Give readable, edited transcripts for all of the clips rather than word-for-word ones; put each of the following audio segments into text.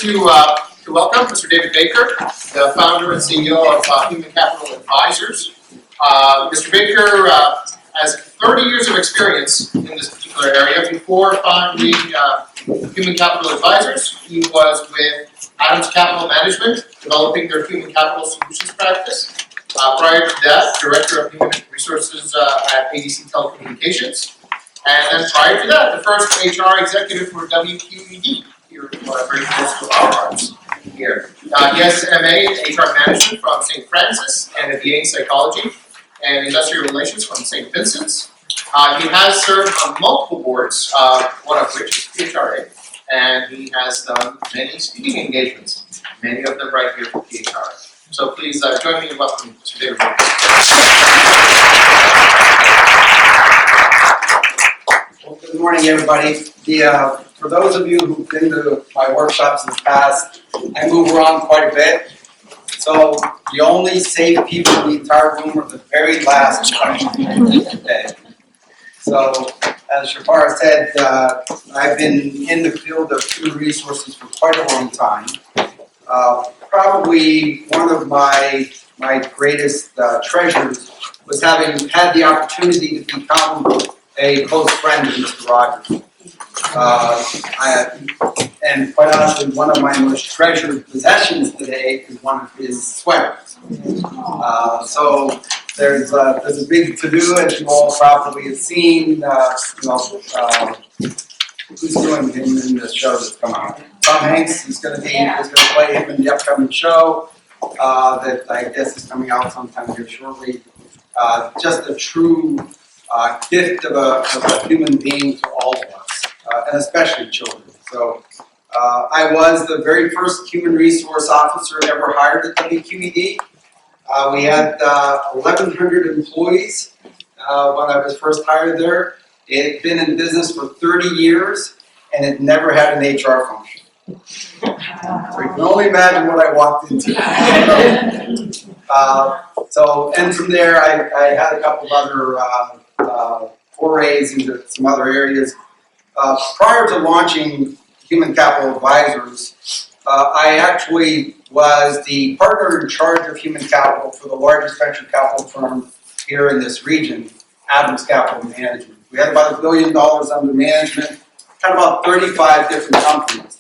to welcome Mr. David Baker, the founder and CEO of Human Capital Advisors. Mr. Baker has 30 years of experience in this particular area. Before founding Human Capital Advisors, he was with Adams Capital Management, developing their human capital solutions practice. Prior to that, Director of Human Resources at ADC Telecommunications. And then prior to that, the first HR executive for WQED here, very close to our hearts here. He has an MA in HR Management from St. Francis and a BA in Psychology and Industrial Relations from St. Vincent's. He has served on multiple boards, one of which is PHRA, and he has done many speaking engagements, many of them right here for PHRA. So please join me in welcoming Mr. David Baker. Well, good morning, everybody. For those of you who've been to my workshops in the past, I move around quite a bit. So the only safe people in the entire room are the very last question. Okay. So as Shafar said, I've been in the field of human resources for quite a long time. Probably one of my greatest treasures was having had the opportunity to become a close friend of Mr. Rogers. And quite honestly, one of my most treasured possessions today is one of his sweaters. So there's a big to-do, as you all probably have seen. Who's doing him in the show that's coming out? Tom Hanks is going to play him in the upcoming show that I guess is coming out sometime here shortly. Just a true gift of a human being to all of us, and especially children. So I was the very first human resource officer ever hired at WQED. We had 1,100 employees when I was first hired there. It had been in business for 30 years, and it never had an HR function. So you can only imagine what I walked into. And from there, I had a couple of other forays into some other areas. Prior to launching Human Capital Advisors, I actually was the partner in charge of human capital for the largest venture capital firm here in this region, Adams Capital Management. We had about $1 billion under management, had about 35 different companies.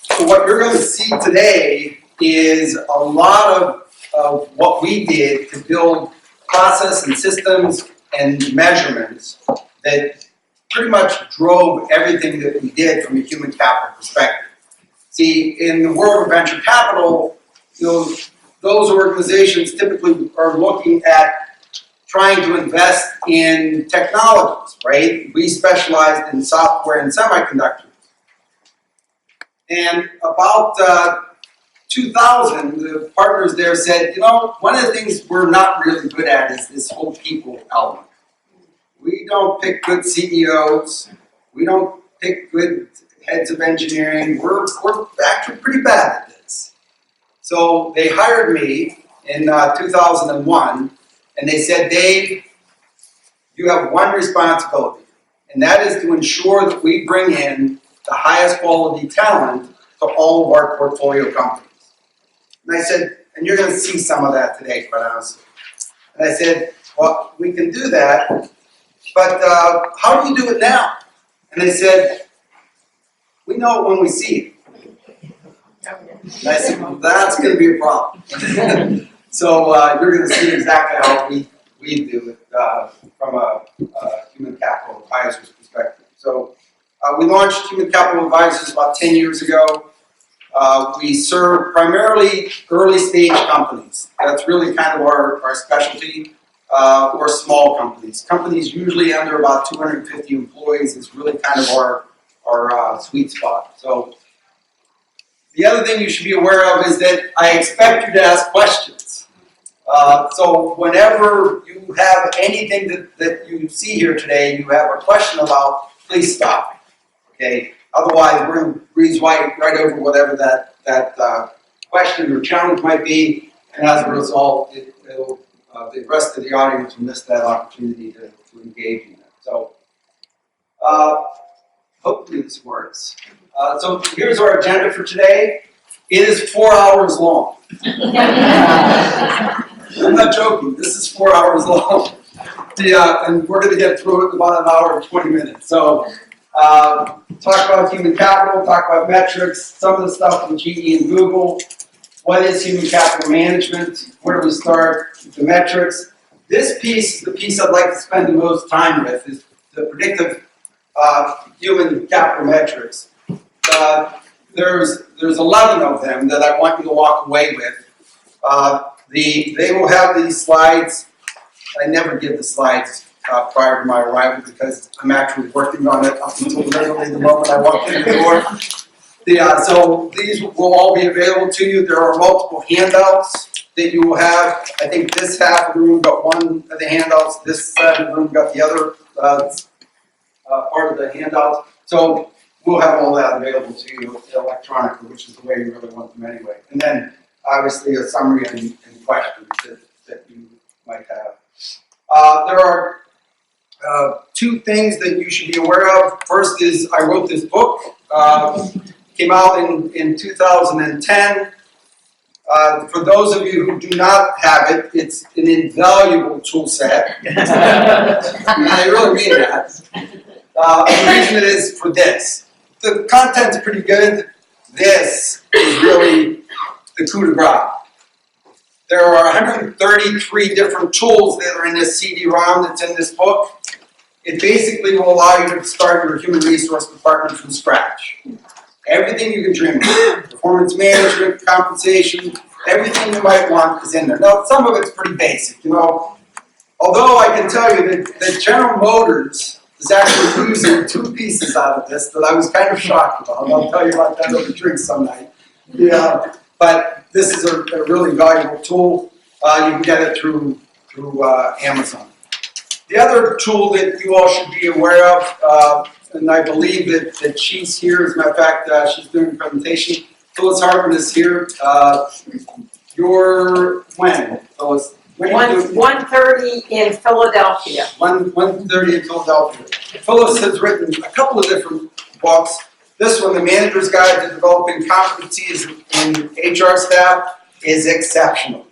So what you're going to see today is a lot of what we did to build process and systems and measurements that pretty much drove everything that we did from a human capital perspective. See, in the world of venture capital, those organizations typically are looking at trying to invest in technologies, right? We specialized in software and semiconductors. And about 2000, the partners there said, you know, one of the things we're not really good at is this whole people element. We don't pick good CEOs. We don't pick good heads of engineering. We're actually pretty bad at this. So they hired me in 2001, and they said, Dave, you have one responsibility, and that is to ensure that we bring in the highest quality talent to all of our portfolio companies. And I said, and you're going to see some of that today, quite honestly. And I said, well, we can do that, but how do you do it now? And they said, we know it when we see it. And I said, well, that's going to be a problem. So you're going to see exactly how we do it from a human capital advisor's perspective. So we launched Human Capital Advisors about 10 years ago. We serve primarily early stage companies. That's really kind of our specialty, or small companies. Companies usually under about 250 employees is really kind of our sweet spot. So the other thing you should be aware of is that I expect you to ask questions. So whenever you have anything that you see here today, you have a question about, please stop. Okay. Otherwise, we're going to breeze right over whatever that question or challenge might be, and as a result, the rest of the audience will miss that opportunity to engage in it. So, Hopefully this works. So here's our agenda for today. It is 4 hours long. I'm not joking, this is 4 hours long. And we're going to get through it in about an hour and 20 minutes. So talk about human capital, talk about metrics, some of the stuff from GE and Google. What is human capital management? Where do we start? The metrics. This piece, the piece I'd like to spend the most time with, is the predictive human capital metrics. There's 11 of them that I want you to walk away with. They will have these slides. I never give the slides prior to my arrival because I'm actually working on it up until literally the moment I walk in the door. So these will all be available to you. There are multiple handouts that you will have. I think this half of the room got one of the handouts. This side of the room got the other part of the handouts. So we'll have all that available to you electronically, which is the way you really want them anyway. And then obviously a summary and questions that you might have. There are two things that you should be aware of. First is I wrote this book. Came out in 2010. For those of you who do not have it, it's an invaluable tool set. I really mean that. The reason it is for this. The content's pretty good. This is really the coup de grace. There are 133 different tools that are in this CD-ROM that's in this book. It basically will allow you to start your human resource department from scratch. Everything you can dream of, performance management, compensation, everything you might want is in there. Now, some of it's pretty basic, you know. Although I can tell you that General Motors is actually using two pieces out of this that I was kind of shocked about. I'll tell you about that over drinks some night. Yeah, but this is a really valuable tool. You can get it through Amazon. The other tool that you all should be aware of, and I believe that she's here. As a matter of fact, she's doing a presentation. Phyllis Hartman is here. You're when, Phyllis? 1:30 in Philadelphia. 1:30 in Philadelphia. Phyllis has written a couple of different books. This one, The Manager's Guide to Developing Competencies in HR Staff, is exceptional.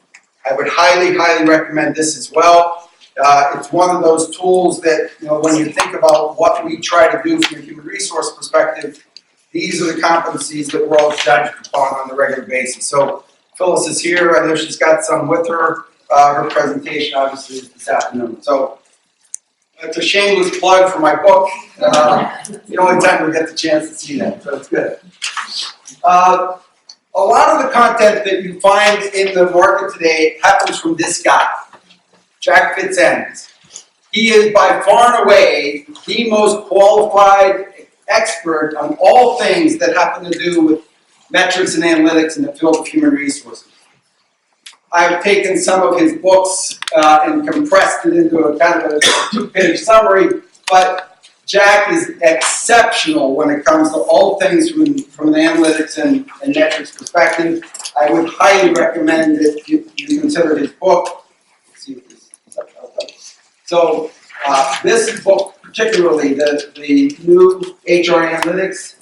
I would highly, highly recommend this as well. It's one of those tools that, you know, when you think about what we try to do from a human resource perspective, these are the competencies that we're all judged upon on a regular basis. So Phyllis is here. I know she's got some with her. Her presentation obviously is this afternoon. So it's a shameless plug for my book. The only time we get the chance to see that, so it's good. A lot of the content that you find in the market today happens from this guy, Jack Fitzends. He is by far and away the most qualified expert on all things that happen to do with metrics and analytics in the field of human resources. I've taken some of his books and compressed it into a kind of a two-page summary, but Jack is exceptional when it comes to all things from an analytics and metrics perspective. I would highly recommend that you consider his book. Let's see if this is up. So this book, particularly the new HR Analytics,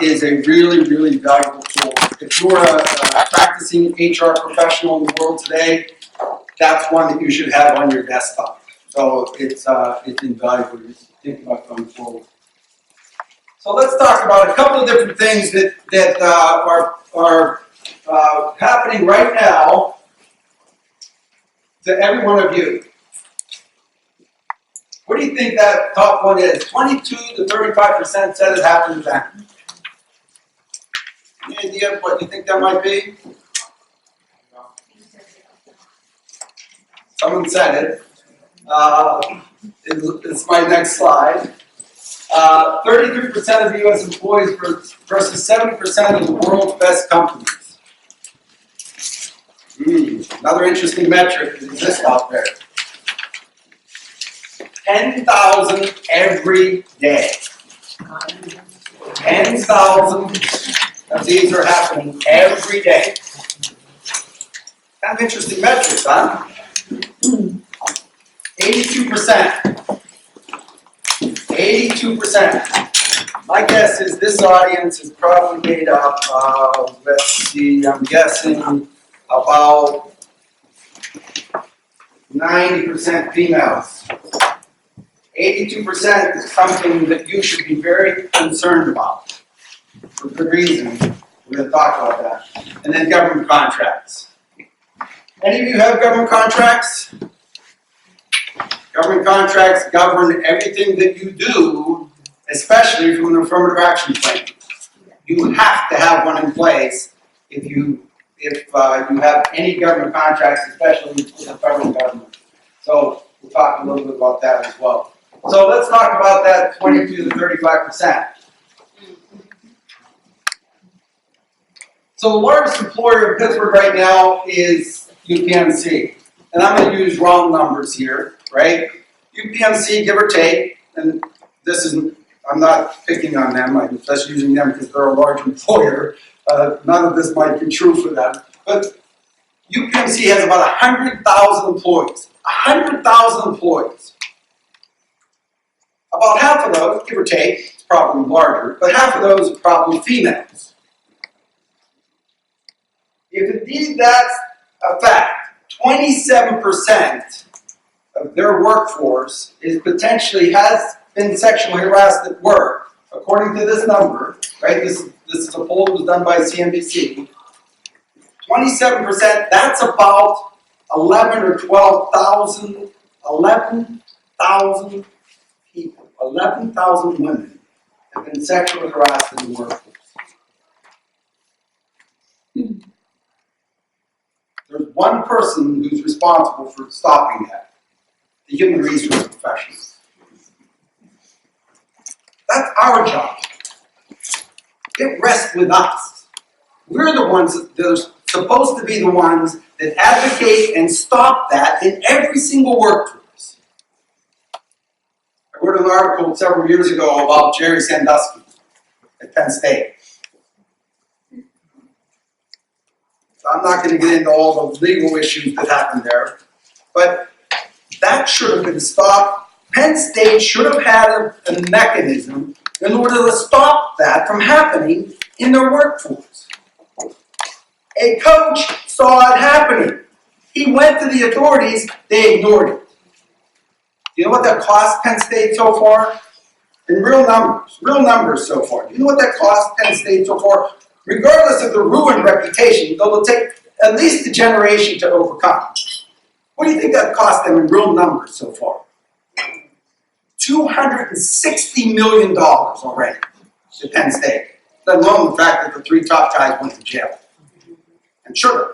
is a really, really valuable tool. If you're a practicing HR professional in the world today, that's one that you should have on your desktop. So it's invaluable to think about going forward. So let's talk about a couple of different things that are happening right now to every one of you. What do you think that top one is? 22 to 35% said it happened to them. Any idea of what you think that might be? Someone said it. It's my next slide. 33% of U.S. employees versus 70% of the world's best companies. Another interesting metric that exists out there. 10,000 every day. 10,000 of these are happening every day. Kind of interesting metrics, huh? 82%. 82%. My guess is this audience is probably made up of, let's see, I'm guessing about 90% females. 82% is something that you should be very concerned about. For good reason. We're going to talk about that. And then government contracts. Any of you have government contracts? Government contracts govern everything that you do, especially from an affirmative action plan. You have to have one in place if you have any government contracts, especially with the federal government. So we'll talk a little bit about that as well. So let's talk about that 22 to 35%. So the largest employer in Pittsburgh right now is UPMC. And I'm going to use round numbers here, right? UPMC, give or take, and this isn't, I'm not picking on them, I'm just using them because they're a large employer. None of this might be true for them. But UPMC has about 100,000 employees. 100,000 employees. About half of those, give or take, it's probably larger, but half of those are probably females. If indeed that's a fact, 27% of their workforce is potentially has been sexually harassed at work, according to this number, right? This is a poll that was done by CNBC. 27%, that's about 11 or 12,000, 11,000 people, 11,000 women have been sexually harassed in the workforce. There's one person who's responsible for stopping that, the human resource professionals. That's our job. It rests with us. We're the ones that are supposed to be the ones that advocate and stop that in every single workforce. I wrote an article several years ago about Jerry Sandusky at Penn State. I'm not going to get into all the legal issues that happened there, but that should have been stopped. Penn State should have had a mechanism in order to stop that from happening in their workforce. A coach saw it happening. He went to the authorities, they ignored it. You know what that cost Penn State so far? In real numbers so far. You know what that cost Penn State so far? Regardless of the ruined reputation, it'll take at least a generation to overcome. What do you think that cost them in real numbers so far? $260 million already to Penn State, let alone the fact that the three top guys went to jail. And sure,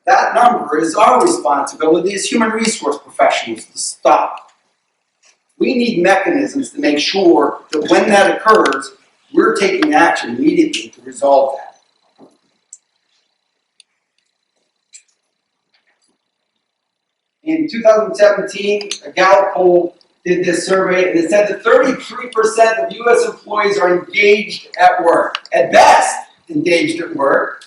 that number is our responsibility as human resource professionals to stop. We need mechanisms to make sure that when that occurs, we're taking action immediately to resolve that. In 2017, a Gallup poll did this survey, and it said that 33% of U.S. employees are engaged at work. At best, engaged at work.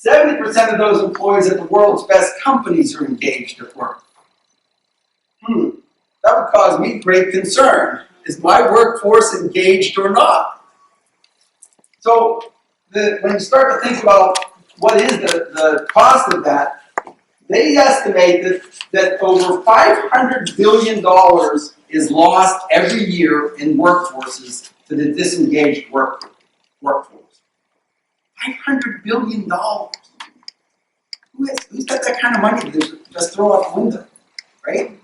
70% of those employees at the world's best companies are engaged at work. That would cause me great concern. Is my workforce engaged or not? So when you start to think about what is the cost of that, they estimate that over $500 billion is lost every year in workforces to the disengaged workforce. $500 billion. Who's got that kind of money to just throw out the window, right?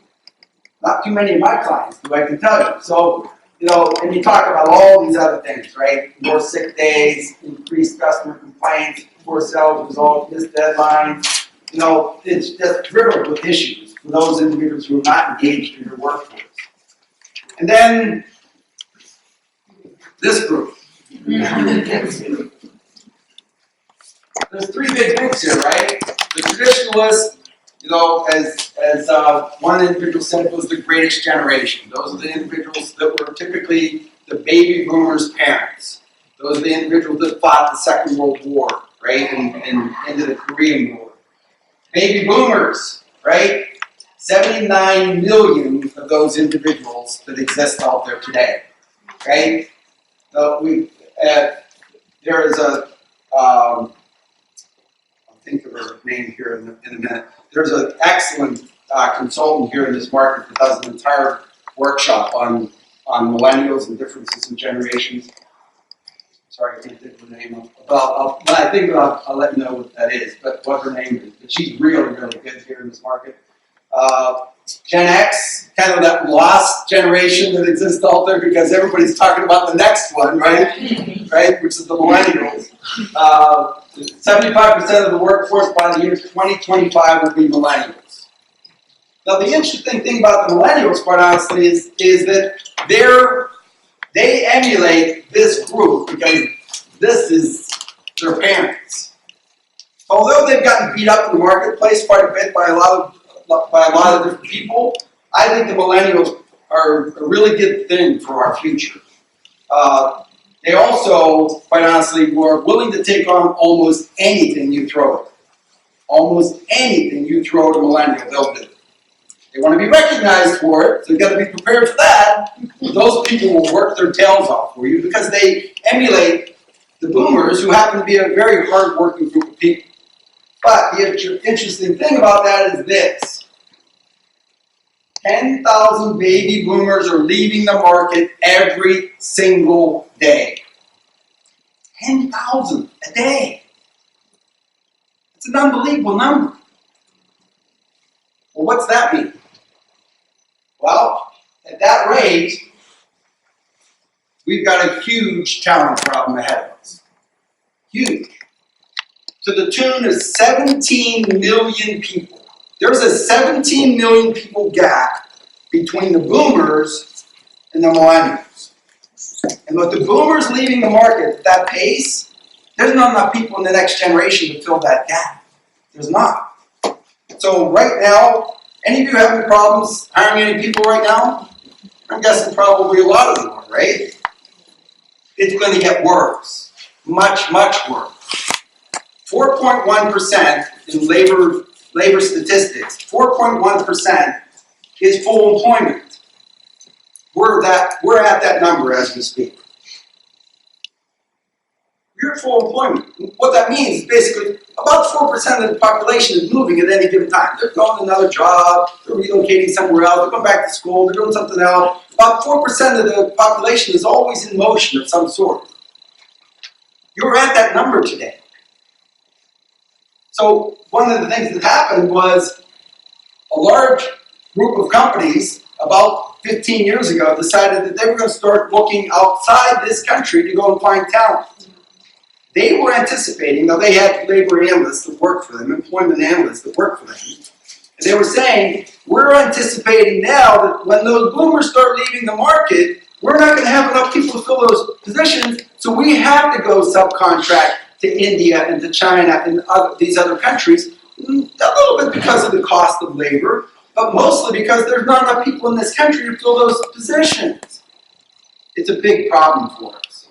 Not too many of my clients do, I can tell you. So, and you talk about all these other things, right? More sick days, increased customer complaints, poor sales results, missed deadlines. It's just riddled with issues for those individuals who are not engaged in your workforce. And then this group. There's three big groups here, right? The traditionalists, as one individual said, was the greatest generation. Those are the individuals that were typically the baby boomers' parents. Those are the individuals that fought the Second World War, right, and into the Korean War. Baby boomers, right? 79 million of those individuals that exist out there today, right? There is a, I'll think of her name here in a minute. There's an excellent consultant here in this market that does an entire workshop on millennials and differences in generations. Sorry, I can't think of her name. When I think of it, I'll let you know what that is, but what her name is. But she's really, really good here in this market. Gen X, kind of that lost generation that exists out there because everybody's talking about the next one, right? Right, which is the millennials. 75% of the workforce by the year 2025 will be millennials. Now, the interesting thing about the millennials, quite honestly, is that they emulate this group because this is their parents. Although they've gotten beat up in the marketplace quite a bit by a lot of different people, I think the millennials are a really good thing for our future. They also, quite honestly, were willing to take on almost anything you throw at them. Almost anything you throw at a millennial, they'll do. They want to be recognized for it, so you've got to be prepared for that. Those people will work their tails off for you because they emulate the boomers, who happen to be a very hard-working group of people. But the interesting thing about that is this. 10,000 baby boomers are leaving the market every single day. 10,000 a day. It's an unbelievable number. Well, what's that mean? Well, at that rate, we've got a huge talent problem ahead of us. Huge. To the tune of 17 million people. There's a 17 million people gap between the boomers and the millennials. And with the boomers leaving the market at that pace, there's not enough people in the next generation to fill that gap. There's not. So right now, any of you having problems hiring any people right now? I'm guessing probably a lot of them are, right? It's going to get worse. Much, much worse. 4.1% in labor statistics, 4.1% is full employment. We're at that number as we speak. We're at full employment. What that means is basically about 4% of the population is moving at any given time. They're going to another job, they're relocating somewhere else, they're going back to school, they're doing something else. About 4% of the population is always in motion of some sort. You're at that number today. So one of the things that happened was a large group of companies about 15 years ago decided that they were going to start looking outside this country to go and find talent. They were anticipating, now they had labor analysts that worked for them, employment analysts that worked for them, and they were saying, we're anticipating now that when those boomers start leaving the market, we're not going to have enough people to fill those positions, so we have to go subcontract to India and to China and these other countries, a little bit because of the cost of labor, but mostly because there's not enough people in this country to fill those positions. It's a big problem for us,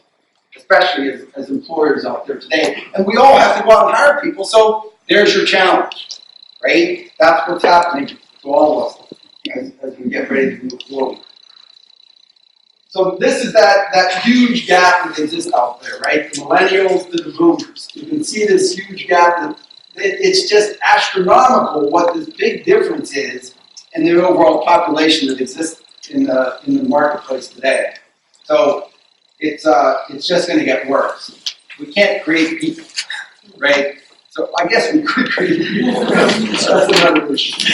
especially as employers out there today. And we all have to go out and hire people, so there's your challenge, right? That's what's happening to all of us as we get ready to move forward. So this is that huge gap that exists out there, right? The millennials to the boomers. You can see this huge gap. It's just astronomical what this big difference is in the overall population that exists in the marketplace today. So it's just going to get worse. We can't create people, right? So I guess we could create people. That's another issue.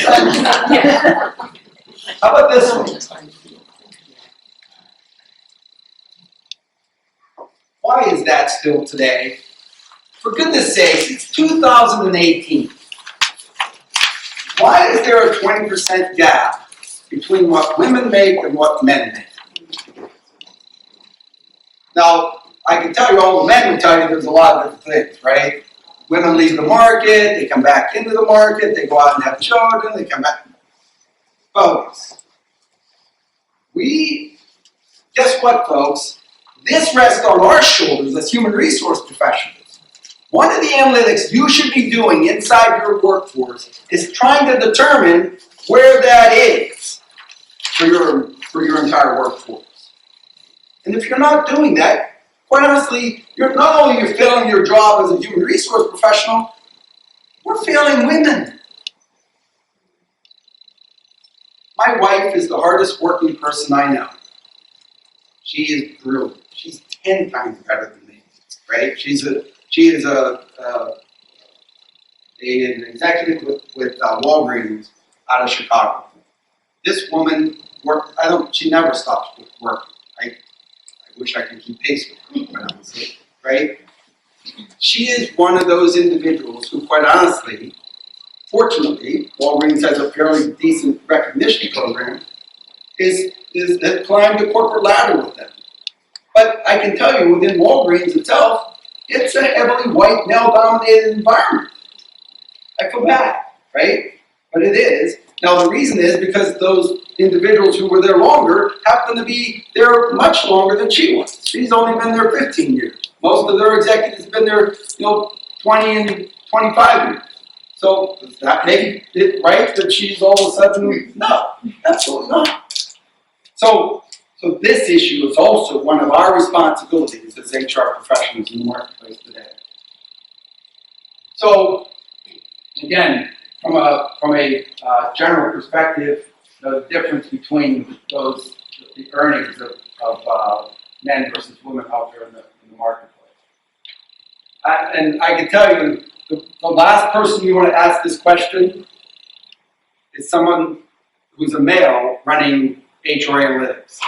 How about this one? Why is that still today? For goodness sakes, it's 2018. Why is there a 20% gap between what women make and what men make? Now, I can tell you, all the men will tell you there's a lot of different things, right? Women leave the market, they come back into the market, they go out and have children, they come back. Folks, guess what, folks? This rests on our shoulders as human resource professionals. One of the analytics you should be doing inside your workforce is trying to determine where that is for your entire workforce. And if you're not doing that, quite honestly, you're not only you're failing your job as a human resource professional, we're failing women. My wife is the hardest working person I know. She is brilliant. She's 10 times better than me, right? She is an executive with Walgreens out of Chicago. This woman she never stops working. I wish I could keep pace with her, honestly, right? She is one of those individuals who, quite honestly, fortunately, Walgreens has a fairly decent recognition program, has climbed the corporate ladder with them. But I can tell you, within Walgreens itself, it's a heavily white, male-dominated environment. I feel bad, right? But it is. Now, the reason is because those individuals who were there longer happen to be there much longer than she was. She's only been there 15 years. Most of their executives have been there, 20 and 25 years. So does that make it right that she's all of a sudden? No, absolutely not. So this issue is also one of our responsibilities as HR professionals in the marketplace today. So again, from a general perspective, the difference between the earnings of men versus women out there in the marketplace. And I can tell you, the last person you want to ask this question is someone who's a male running PHRA analytics,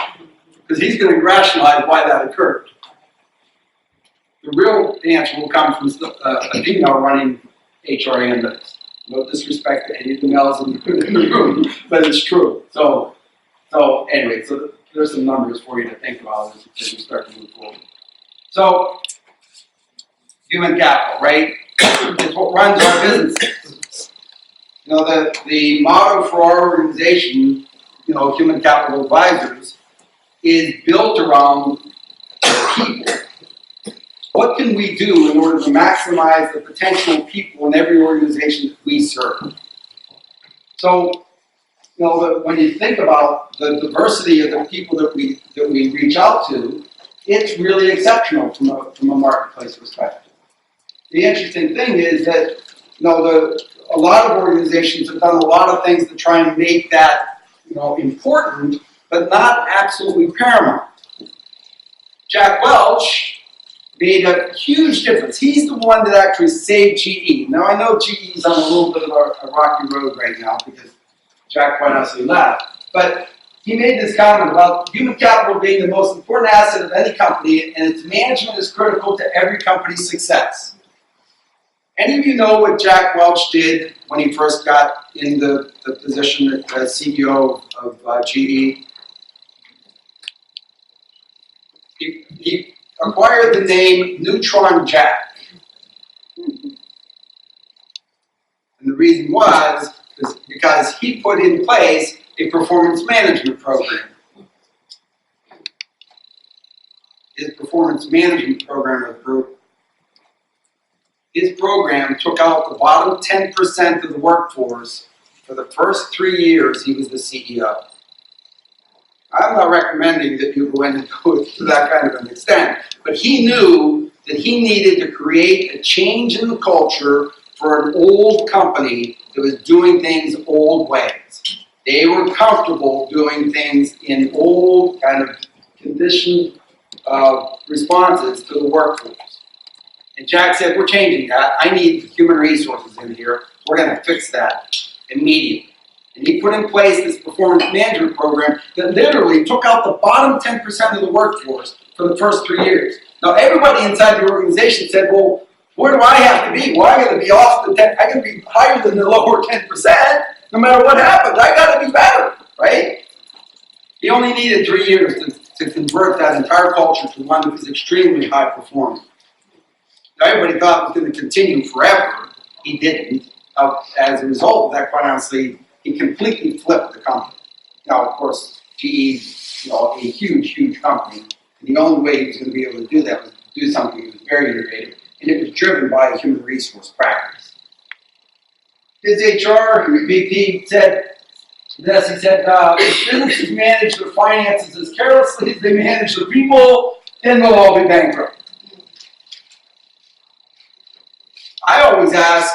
because he's going to rationalize why that occurred. The real answer will come from a female running PHRA analytics. No disrespect to any of the males in the room, but it's true. So anyway, there's some numbers for you to think about as we start to move forward. So, human capital, right? It's what runs our businesses. The motto for our organization, Human Capital Advisors, is built around people. What can we do in order to maximize the potential of people in every organization that we serve? So, when you think about the diversity of the people that we reach out to, it's really exceptional from a marketplace perspective. The interesting thing is that a lot of organizations have done a lot of things to try and make that important, but not absolutely paramount. Jack Welch made a huge difference. He's the one that actually saved GE. Now I know GE is on a little bit of a rocky road right now because Jack quite honestly left, but he made this comment about human capital being the most important asset of any company, and its management is critical to every company's success. Any of you know what Jack Welch did when he first got in the position as CEO of GE? He acquired the name Neutron Jack. And the reason was because he put in place a performance management program. His performance management program was brutal. His program took out the bottom 10% of the workforce for the first 3 years he was the CEO. I'm not recommending that you go in and go to that kind of an extent, but he knew that he needed to create a change in the culture for an old company that was doing things old ways. They were comfortable doing things in old kind of conditioned responses to the workforce. And Jack said, we're changing that. I need human resources in here. We're going to fix that immediately. And he put in place this performance management program that literally took out the bottom 10% of the workforce for the first 3 years. Now, everybody inside the organization said, well, where do I have to be? Well, I got to be off the 10, I got to be higher than the lower 10%. No matter what happens, I got to be better, right? He only needed 3 years to convert that entire culture to one that was extremely high performing. Now, everybody thought it was going to continue forever. He didn't. As a result of that, quite honestly, he completely flipped the company. Now, of course, GE, a huge, huge company, and the only way he was going to be able to do that was to do something that was very innovative, and it was driven by a human resource practice. His HR VP said, this, he said, if businesses manage their finances as carelessly as they manage their people, then they'll all be bankrupt. I always ask,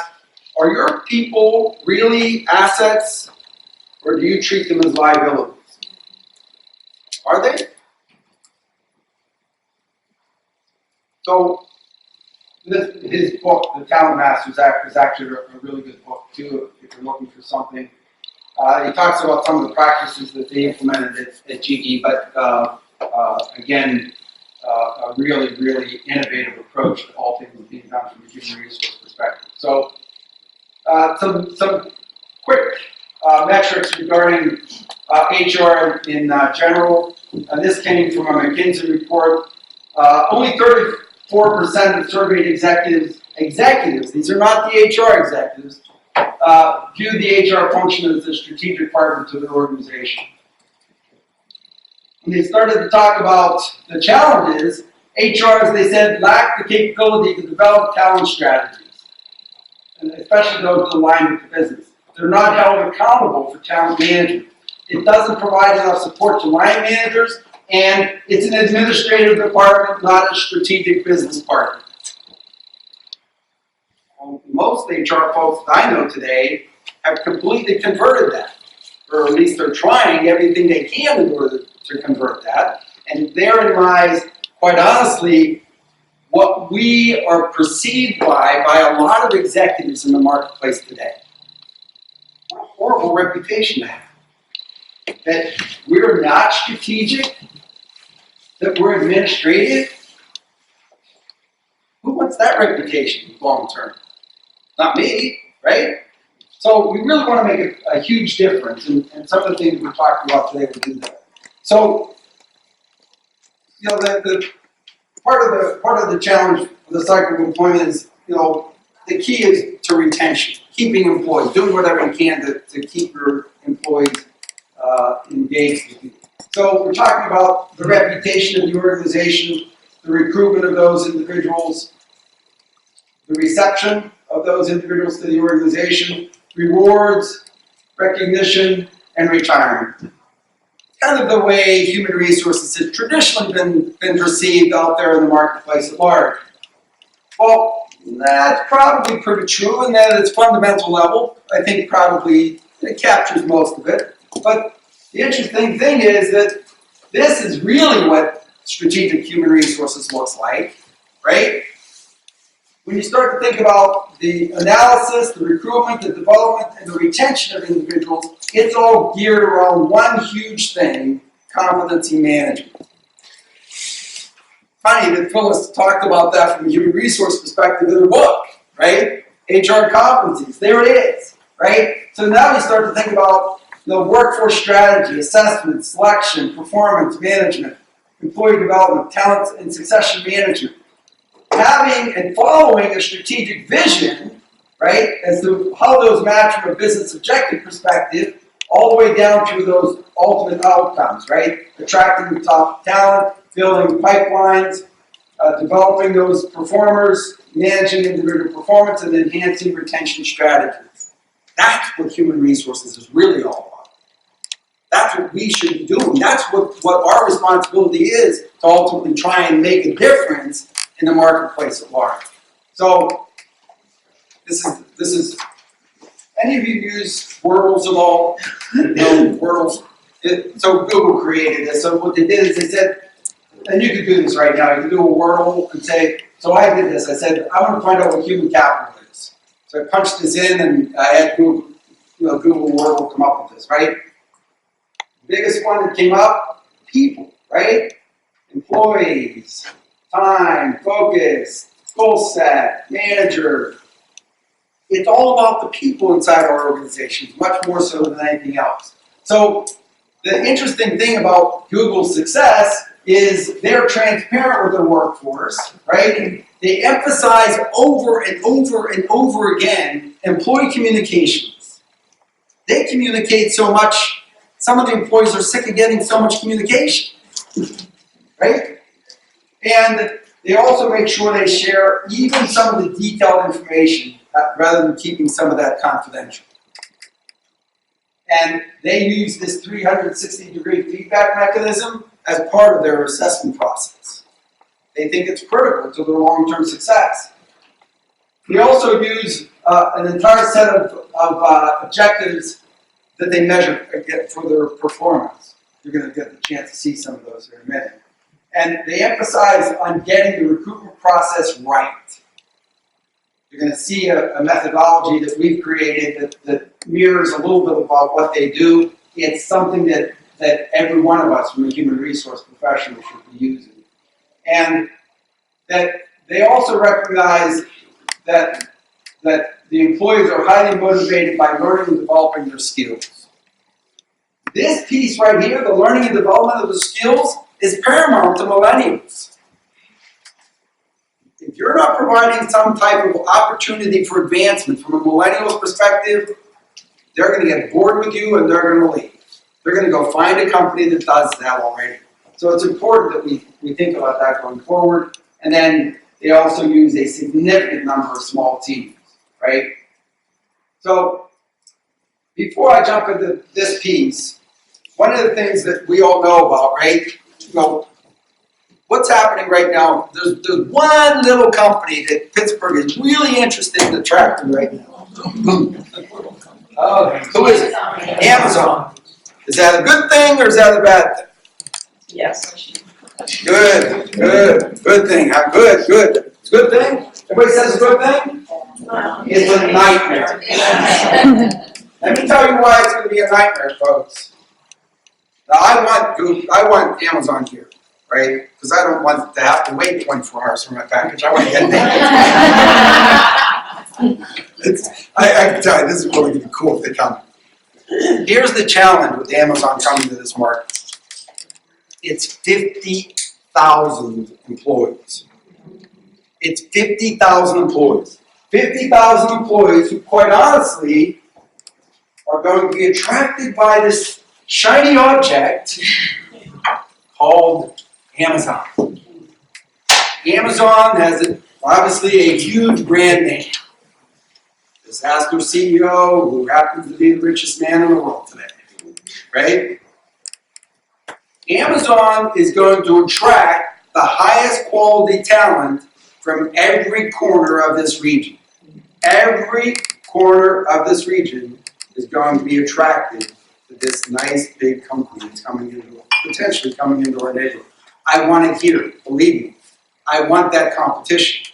are your people really assets, or do you treat them as liabilities? Are they? So, his book, The Talent Masters Act, is actually a really good book too, if you're looking for something. He talks about some of the practices that they implemented at GE, but again, a really, really innovative approach to all things being done from a human resource perspective. So, some quick metrics regarding HR in general. This came from a McKinsey report. Only 34% of surveyed executives, these are not the HR executives, view the HR function as a strategic partner to their organization. When they started to talk about the challenges, HR, as they said, lacked the capability to develop talent strategies, and especially those aligned with the business. They're not held accountable for talent management. It doesn't provide enough support to line managers, and it's an administrative department, not a strategic business partner. Well, most HR folks that I know today have completely converted that, or at least they're trying everything they can in order to convert that. And therein lies, quite honestly, what we are perceived by a lot of executives in the marketplace today. What a horrible reputation to have. That we're not strategic, that we're administrative. Who wants that reputation long term? Not me, right? So we really want to make a huge difference, and some of the things we talked about today will do that. So, you know, the part of the challenge of the cycle of employment is, you know, the key is to retention, keeping employees, doing whatever you can to keep your employees engaged with you. So we're talking about the reputation of the organization, the recruitment of those individuals, the reception of those individuals to the organization, rewards, recognition, and retirement. Kind of the way human resources has traditionally been perceived out there in the marketplace at large. Well, that's probably pretty true in that at its fundamental level, I think probably it captures most of it. But the interesting thing is that this is really what strategic human resources looks like, right? When you start to think about the analysis, the recruitment, the development, and the retention of individuals, it's all geared around one huge thing, competency management. Funny that Phyllis talked about that from a human resource perspective in her book, right? HR competencies, there it is, right? So now you start to think about the workforce strategy, assessment, selection, performance management, employee development, talent and succession management. Having and following a strategic vision, right, as to how those match from a business objective perspective, all the way down to those ultimate outcomes, right? Attracting the top talent, building pipelines, developing those performers, managing individual performance, and enhancing retention strategies. That's what human resources is really all about. That's what we should be doing. That's what our responsibility is to ultimately try and make a difference in the marketplace at large. So this is any of you use Wordles at all? You know, Wordles. So Google created this. So what they did is they said, and you can do this right now. You can do a Wordle and say, so I did this. I said, I want to find out what human capital is. So I punched this in and I had Google, Google Wordle come up with this, right? The biggest one that came up, people, right? Employees, time, focus, goal set, manager. It's all about the people inside our organizations, much more so than anything else. So the interesting thing about Google's success is they're transparent with their workforce, right? And they emphasize over and over and over again employee communications. They communicate so much, some of the employees are sick of getting so much communication, right? And they also make sure they share even some of the detailed information rather than keeping some of that confidential. And they use this 360-degree feedback mechanism as part of their assessment process. They think it's critical to their long-term success. We also use an entire set of objectives that they measure for their performance. You're going to get the chance to see some of those in a minute. And they emphasize on getting the recruitment process right. You're going to see a methodology that we've created that mirrors a little bit about what they do. It's something that every one of us from a human resource professional should be using. And that they also recognize that the employees are highly motivated by learning and developing their skills. This piece right here, the learning and development of the skills, is paramount to millennials. If you're not providing some type of opportunity for advancement from a millennial's perspective, they're going to get bored with you and they're going to leave. They're going to go find a company that does that already. So it's important that we think about that going forward. And then they also use a significant number of small teams, right? So before I jump into this piece, one of the things that we all know about, right? You know, what's happening right now, there's one little company that Pittsburgh is really interested in attracting right now. Oh, who is it? Amazon. Is that a good thing or is that a bad thing? Yes. Good thing. Good. It's a good thing? Everybody says it's a good thing? It's a nightmare. Let me tell you why it's going to be a nightmare, folks. Now, I want Amazon here, right? Because I don't want to have to wait 24 hours for my package. I want to get it. I can tell you, this is really going to be cool if they come. Here's the challenge with Amazon coming to this market. It's 50,000 employees. It's 50,000 employees. 50,000 employees who, quite honestly, are going to be attracted by this shiny object called Amazon. Amazon has obviously a huge brand name. Just ask their CEO, who happens to be the richest man in the world today, right? Amazon is going to attract the highest quality talent from every corner of this region. Every corner of this region is going to be attracted to this nice big company that's potentially coming into our neighborhood. I want it here, believe me. I want that competition.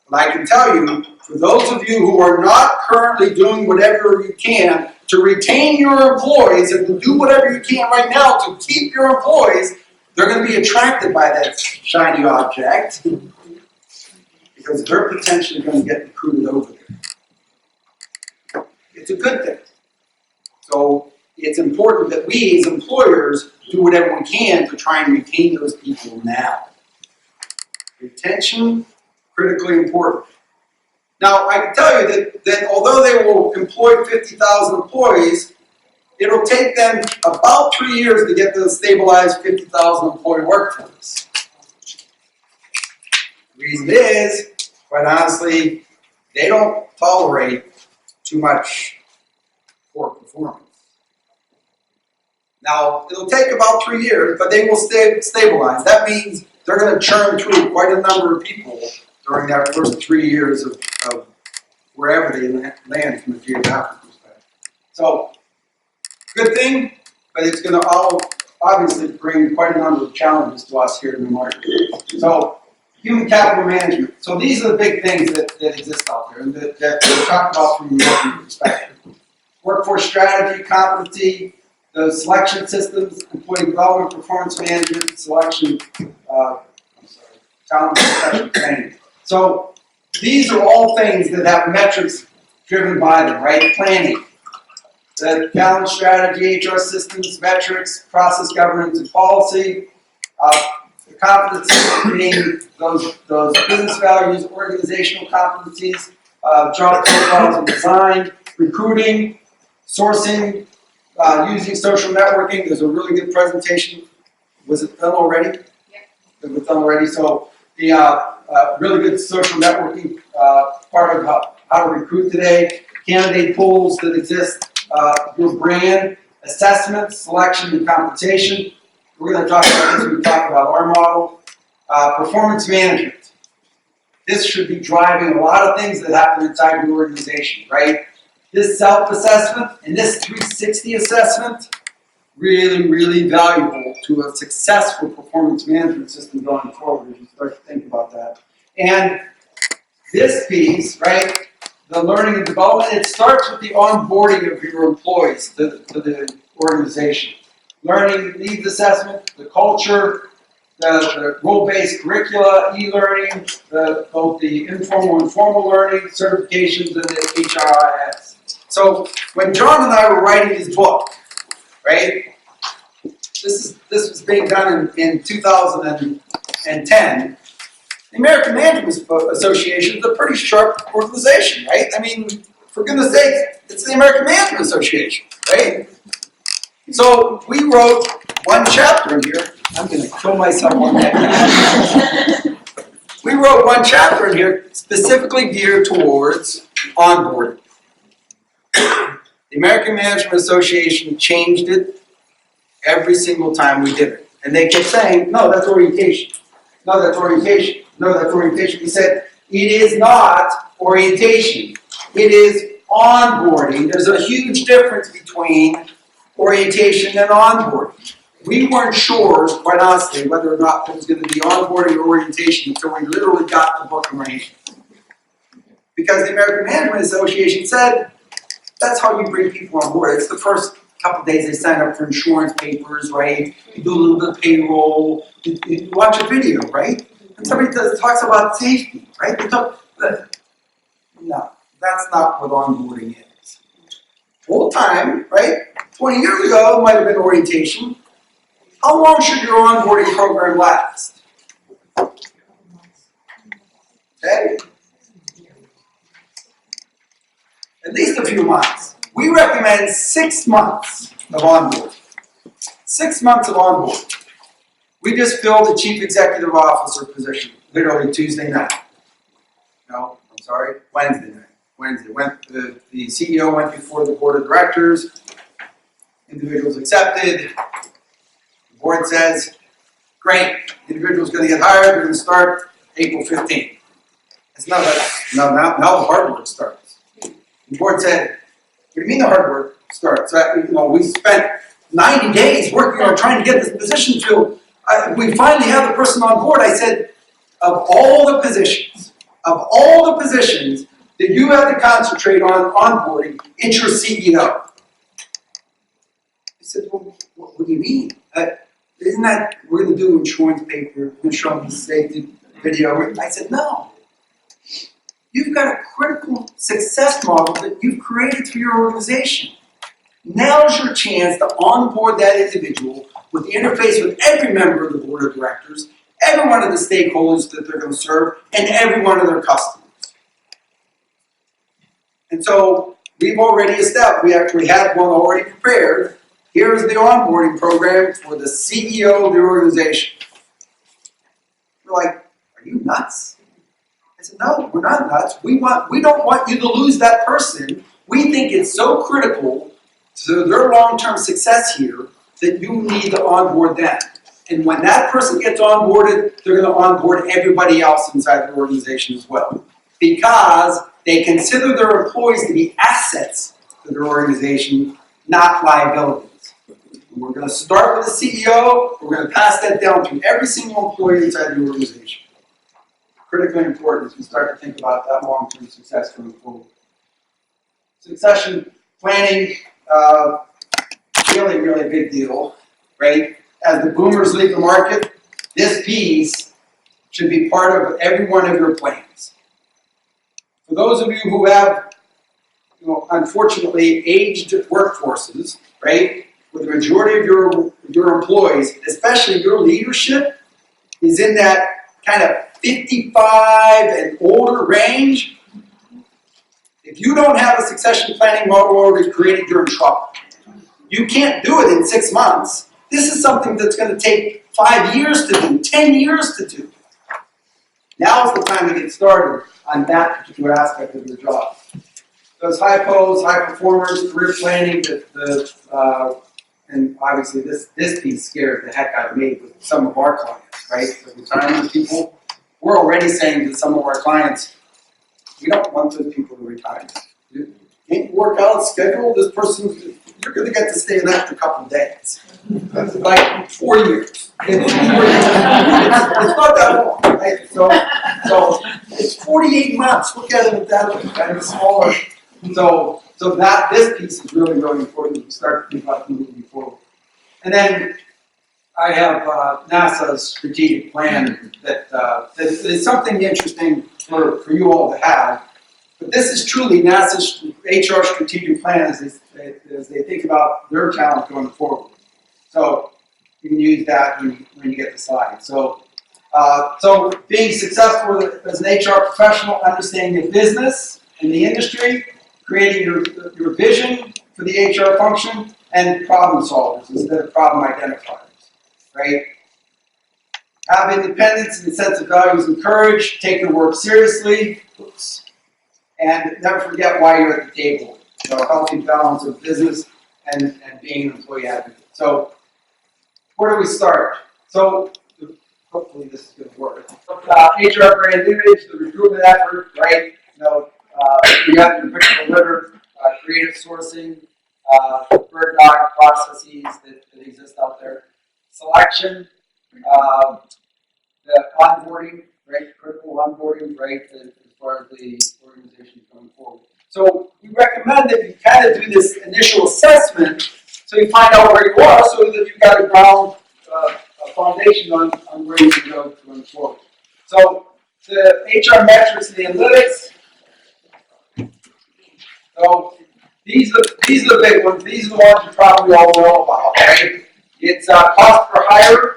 But I can tell you, for those of you who are not currently doing whatever you can to retain your employees and to do whatever you can right now to keep your employees, they're going to be attracted by that shiny object because they're potentially going to get recruited over there. It's a good thing. So it's important that we as employers do whatever we can to try and retain those people now. Retention, critically important. Now, I can tell you that although they will employ 50,000 employees, it'll take them about 3 years to get to the stabilized 50,000 employee workforce. The reason is, quite honestly, they don't tolerate too much poor performance. Now, it'll take about 3 years, but they will stabilize. That means they're going to churn through quite a number of people during that first 3 years of wherever they land from a geographic perspective. So, good thing, but it's going to all obviously bring quite a number of challenges to us here in the market. So, human capital management. So these are the big things that exist out there and that we talk about from a management perspective. Workforce strategy, competency, the selection systems, employee development, performance management, selection, talent succession training. So these are all things that have metrics driven by them, right? Planning, the talent strategy, HR systems, metrics, process governance and policy, the competencies being those business values, organizational competencies, job profiles and design, recruiting, sourcing, using social networking. There's a really good presentation. Was it done already? Yeah. It was done already. So the really good social networking part of how to recruit today, candidate pools that exist, your brand, assessment, selection, and compensation. We're going to talk about this when we talk about our model. Performance management. This should be driving a lot of things that happen inside the organization, right? This self-assessment and this 360 assessment, really, really valuable to a successful performance management system going forward as you start to think about that. And this piece, right, the learning and development, it starts with the onboarding of your employees to the organization. Learning needs assessment, the culture, the role-based curricula, e-learning, both the informal and formal learning, certifications, and the PHRA. So when John and I were writing his book, right, this was being done in 2010. The American Management Association is a pretty sharp organization, right? I mean, for goodness sake, it's the American Management Association, right? So we wrote one chapter in here. I'm going to kill myself on that. We wrote one chapter in here specifically geared towards onboarding. The American Management Association changed it every single time we did it. And they kept saying, no, that's orientation. No, that's orientation. No, that's orientation. We said, it is not orientation. It is onboarding. There's a huge difference between orientation and onboarding. We weren't sure, quite honestly, whether or not it was going to be onboarding or orientation until we literally got the book in our hands. Because the American Management Association said, that's how you bring people on board. It's the first couple of days they sign up for insurance papers, right? You do a little bit of payroll, you watch a video, right? And somebody talks about safety, right? No, that's not what onboarding is. Full time, right? 20 years ago, it might have been orientation. How long should your onboarding program last? Okay? At least a few months. We recommend 6 months of onboarding. 6 months of onboarding. We just filled the chief executive officer position, literally Tuesday night. No, I'm sorry, Wednesday night. The CEO went before the board of directors. Individuals accepted. The board says, great, the individual's going to get hired. They're going to start April 15th. It's not like, now the hard work starts. The board said, what do you mean the hard work starts? We spent 90 days working on trying to get this position filled. We finally have the person on board. I said, of all the positions that you have to concentrate on onboarding, it's your CEO. He said, well, what do you mean? Isn't that, we're going to do insurance paper, we're going to show them the safety video. I said, no. You've got a critical success model that you've created for your organization. Now's your chance to onboard that individual with the interface with every member of the board of directors, every one of the stakeholders that they're going to serve, and every one of their customers. And so we've already established, we actually had one already prepared. Here's the onboarding program for the CEO of the organization. We're like, are you nuts? I said, no, we're not nuts. We don't want you to lose that person. We think it's so critical to their long-term success here that you need to onboard them. And when that person gets onboarded, they're going to onboard everybody else inside the organization as well. Because they consider their employees to be assets to their organization, not liabilities. And we're going to start with the CEO. We're going to pass that down to every single employee inside the organization. Critically important as we start to think about that long-term success going forward. Succession planning, really, really big deal, right? As the boomers leave the market, this piece should be part of every one of your plans. For those of you who have, unfortunately, aged workforces, right, where the majority of your employees, especially your leadership, is in that kind of 55 and older range, if you don't have a succession planning model already created, you're in trouble. You can't do it in 6 months. This is something that's going to take 5 years to do, 10 years to do. Now is the time to get started on that particular aspect of your job. So it's high pros, high performers, career planning, and obviously this piece scares the heck out of me with some of our clients, right? The retirement people, we're already saying to some of our clients, we don't want those people to retire. You can't work out a schedule, this person, you're gonna get to stay an extra couple of days. That's like 4 years. It's not that long, right? So it's 48 months, look at it at that way, kind of smaller. So this piece is really, really important to start to think about moving forward. And then I have NASA's strategic plan that is something interesting for you all to have. But this is truly NASA's HR strategic plan as they think about their talent going forward. So you can use that when you get the slide. So being successful as an HR professional, understanding the business and the industry, creating your vision for the HR function, and problem solvers instead of problem identifiers, right? Have independence and sense of values and courage, take your work seriously, and never forget why you're at the table. So a healthy balance of business and being an employee advocate. So where do we start? So hopefully this is going to work. HR brand image, the recruitment effort, right? You have to deliver creative sourcing, bird dog processes that exist out there. Selection, the onboarding, right? Critical onboarding, right? As far as the organization going forward. So we recommend that you kind of do this initial assessment so you find out where you are so that you've got a ground, a foundation on where you can go going forward. So the HR metrics and the analytics. So these are the big ones. These are the ones you probably all know about, right? It's cost per hire,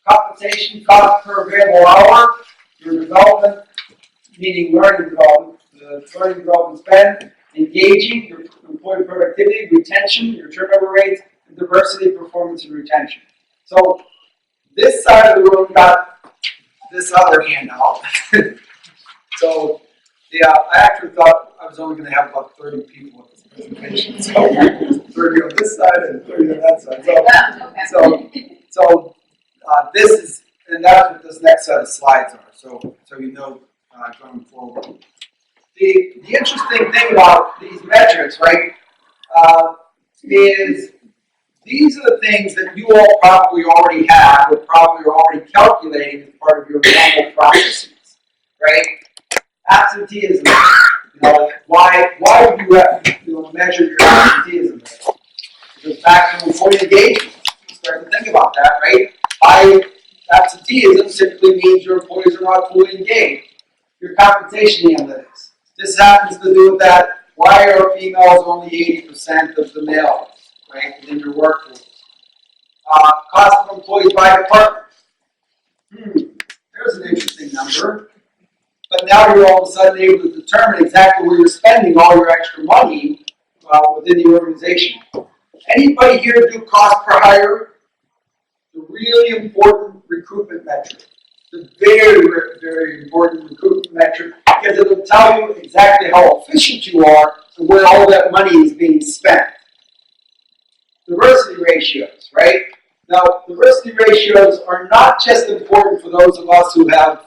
compensation, cost per available hour, your development, meaning learning development, the learning development spend, engaging, your employee productivity, retention, your turnover rates, and diversity, performance, and retention. So this side of the room got this other handout. So yeah, I actually thought I was only going to have about 30 people at this presentation. So 30 on this side and 30 on that side. So this is, and that's what this next set of slides are. So you know going forward. The interesting thing about these metrics, right, is these are the things that you all probably already have or probably are already calculating as part of your normal processes, right? Absenteeism. Why would you have to measure your absenteeism? Because back to employee engagement, you start to think about that, right? High absenteeism typically means your employees are not fully engaged. Your compensation analytics. This happens to do with that. Why are females only 80% of the males, right, within your workforce? Cost of employees by department. There's an interesting number. But now you're all of a sudden able to determine exactly where you're spending all your extra money within the organization. Anybody here do cost per hire? The really important recruitment metric. The very, very important recruitment metric because it'll tell you exactly how efficient you are and where all that money is being spent. Diversity ratios, right? Now, diversity ratios are not just important for those of us who have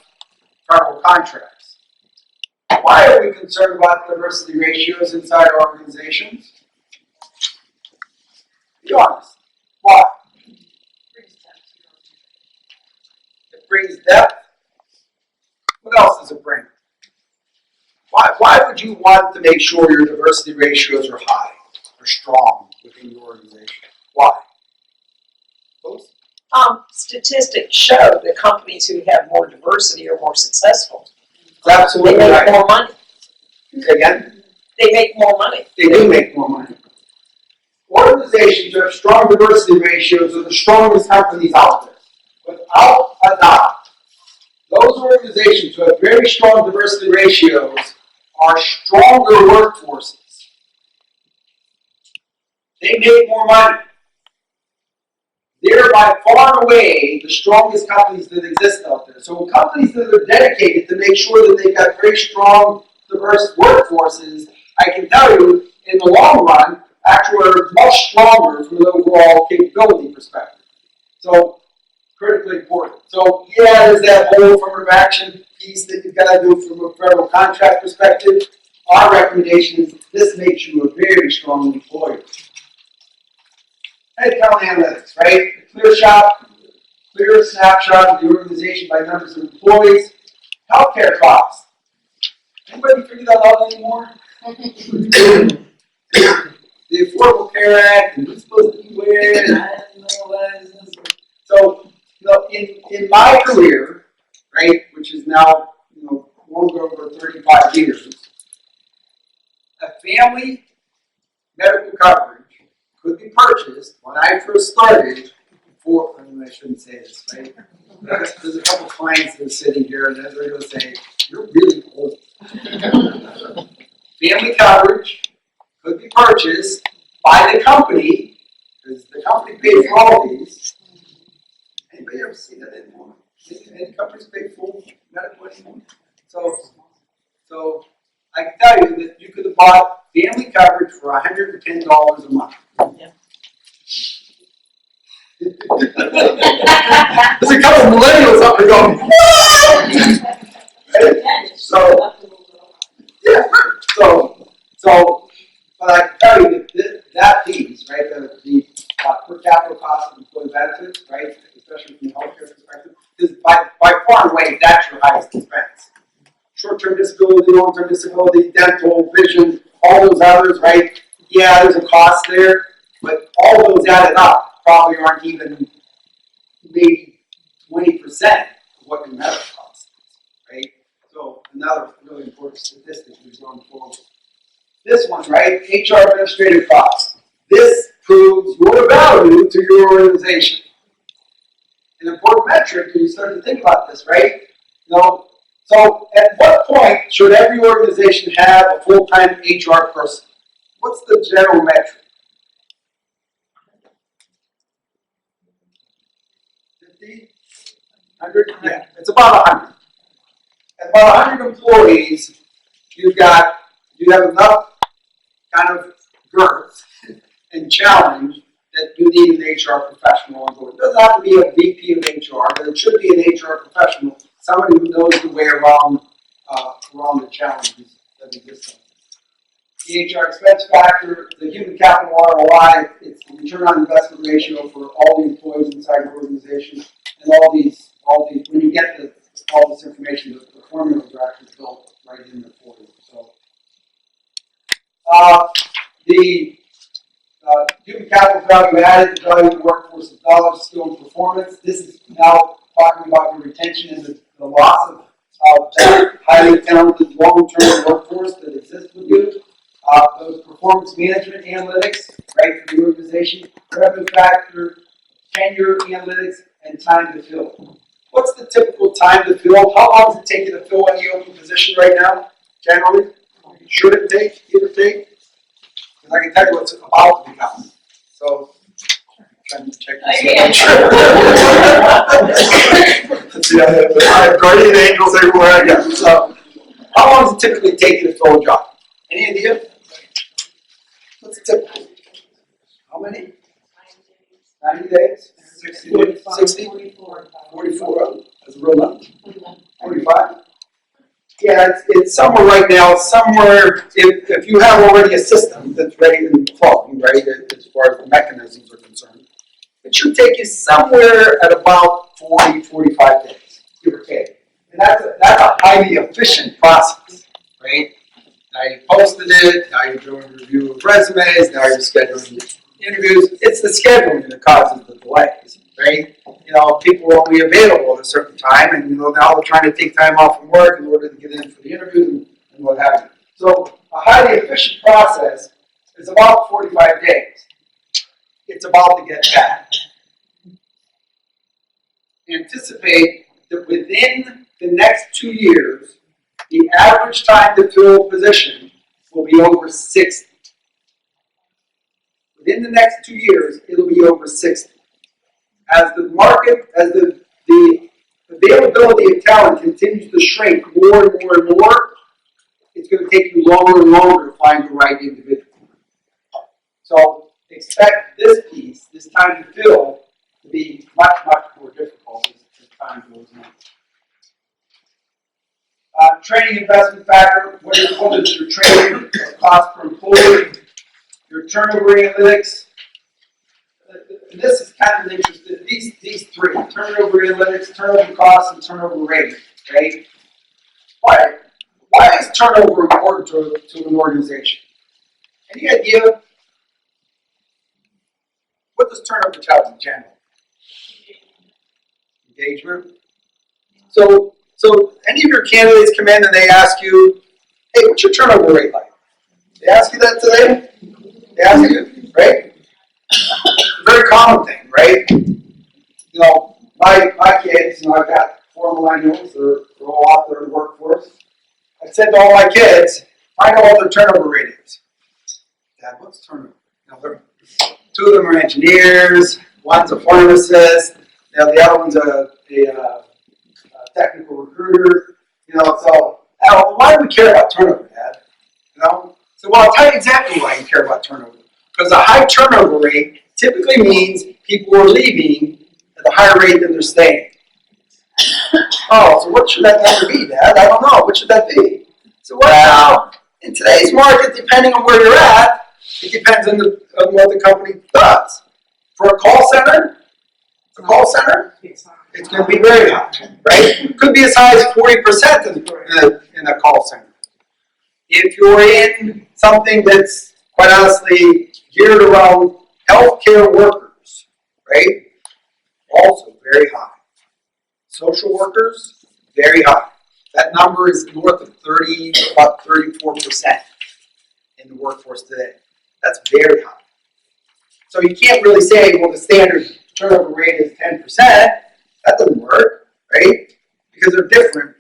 travel contracts. Why are we concerned about diversity ratios inside our organizations? Be honest. Why? It brings depth. What else does it bring? Why would you want to make sure your diversity ratios are high or strong within your organization? Why? Those? Statistics show that companies who have more diversity are more successful. Absolutely They make right. more money. Say again? They make more money. They do make more money. Organizations who have strong diversity ratios are the strongest companies out there. Without a doubt, those organizations who have very strong diversity ratios are stronger workforces. They make more money. They're by far and away the strongest companies that exist out there. So companies that are dedicated to make sure that they've got very strong diverse workforces, I can tell you, in the long run, actually are much stronger from an overall capability perspective. So, critically important. So, yeah, there's that whole affirmative action piece that you've got to do from a federal contract perspective. Our recommendation is this makes you a very strong employer. Headcount analytics, right? Clear snapshot of the organization by numbers of employees. Healthcare costs. Anybody figure that out anymore? The Affordable Care Act, and who's supposed to be where, and I don't know what. So, in my career, right, which is now, longer over 35 years, a family medical coverage could be purchased when I first started for, I shouldn't say this, right? There's a couple clients that are sitting here and they're going to say, you're really old. Family coverage could be purchased by the company, because the company pays for all these. Anybody ever see that anymore? Any companies pay full medical anymore? So I can tell you that you could have bought family coverage for $110 a month. Yeah. There's a couple of millennials up there going, what? Right? But I can tell you that that piece, right, the per capita cost of employee benefits, right, especially from the healthcare perspective, is by far and away, that's your highest expense. Short-term disability, long-term disability, dental, vision, all those others, right? Yeah, there's a cost there, but all those added up probably aren't even maybe 20% of what your medical cost is, right? So another really important statistic is going forward. This one, right? HR administrative costs. This proves your value to your organization. An important metric when you start to think about this, right? So at what point should every organization have a full-time HR person? What's the general metric? 50? 100? Yeah, it's about 100. At about 100 employees, you have enough kind of girth and challenge that you need an HR professional on board. It doesn't have to be a VP of HR, but it should be an HR professional, somebody who knows the way around the challenges that exist. The HR expense factor, the human capital ROI, it's the return on investment ratio for all the employees inside the organization, and all these, when you get all this information, the formulas are actually built right in there for you. So, the human capital value added, the value of the workforce is knowledge, skill, and performance. This is now talking about your retention and the loss of that highly talented long-term workforce that exists with you. Those performance management analytics, right, for the organization, revenue factor, tenure analytics, and time to fill. What's the typical time to fill? How long does it take you to fill any open position right now, generally? Should it take, give or take? Because I can tell you what's about to become. So, trying to check this out. I have guardian angels everywhere I go. So, how long does it typically take you to fill a job? Any idea? What's it typical? How many? 90 days? 60 days? 60? 44. That's a real number. 45? Yeah, it's somewhere right now, if you have already a system that's ready and flowing, right, as far as the mechanisms are concerned, it should take you somewhere at about 40, 45 days, give or take. And that's a highly efficient process, right? Now you posted it, now you're doing review of resumes, now you're scheduling interviews. It's the scheduling that causes the delays, right? People are only available at a certain time, and now they're trying to take time off from work in order to get in for the interviews and what have you. So a highly efficient process is about 45 days. It's about to get bad. Anticipate that within the next 2 years, the average time to fill a position will be over 60. Within the next 2 years, it'll be over 60. As the market, as the availability of talent continues to shrink more and more and more, it's going to take you longer and longer to find the right individual. So expect this piece, this time to fill, to be much, much more difficult as time goes on. Training investment factor, what is your training cost per employee? Your turnover analytics. This is kind of interesting. These three, turnover analytics, turnover costs, and turnover rate, right? Why is turnover important to an organization? Any idea? What does turnover tell us in general? Engagement. So any of your candidates come in and they ask you, hey, what's your turnover rate like? They ask you that today? They ask you, right? It's a very common thing, right? You know, my kids, you know, I've got 4 millennials, they're all out there in the workforce. I said to all my kids, find out what their turnover rate is. Dad, what's turnover? You know, 2 of them are engineers, one's a pharmacist, you know, the other one's a technical recruiter, you know, so why do we care about turnover, Dad? You know? So, well, I'll tell you exactly why you care about turnover. Because a high turnover rate typically means people are leaving at a higher rate than they're staying. Oh, so what should that number be, Dad? I don't know. What should that be? So, well, in today's market, depending on where you're at, it depends on what the company does. For a call center, it's going to be very high, right? It could be as high as 40% in a call center. If you're in something that's, quite honestly, geared around healthcare workers, right? Also very high. Social workers, very high. That number is north of 30, about 34% in the workforce today. That's very high. So you can't really say, well, the standard turnover rate is 10%. That doesn't work, right? Because they're different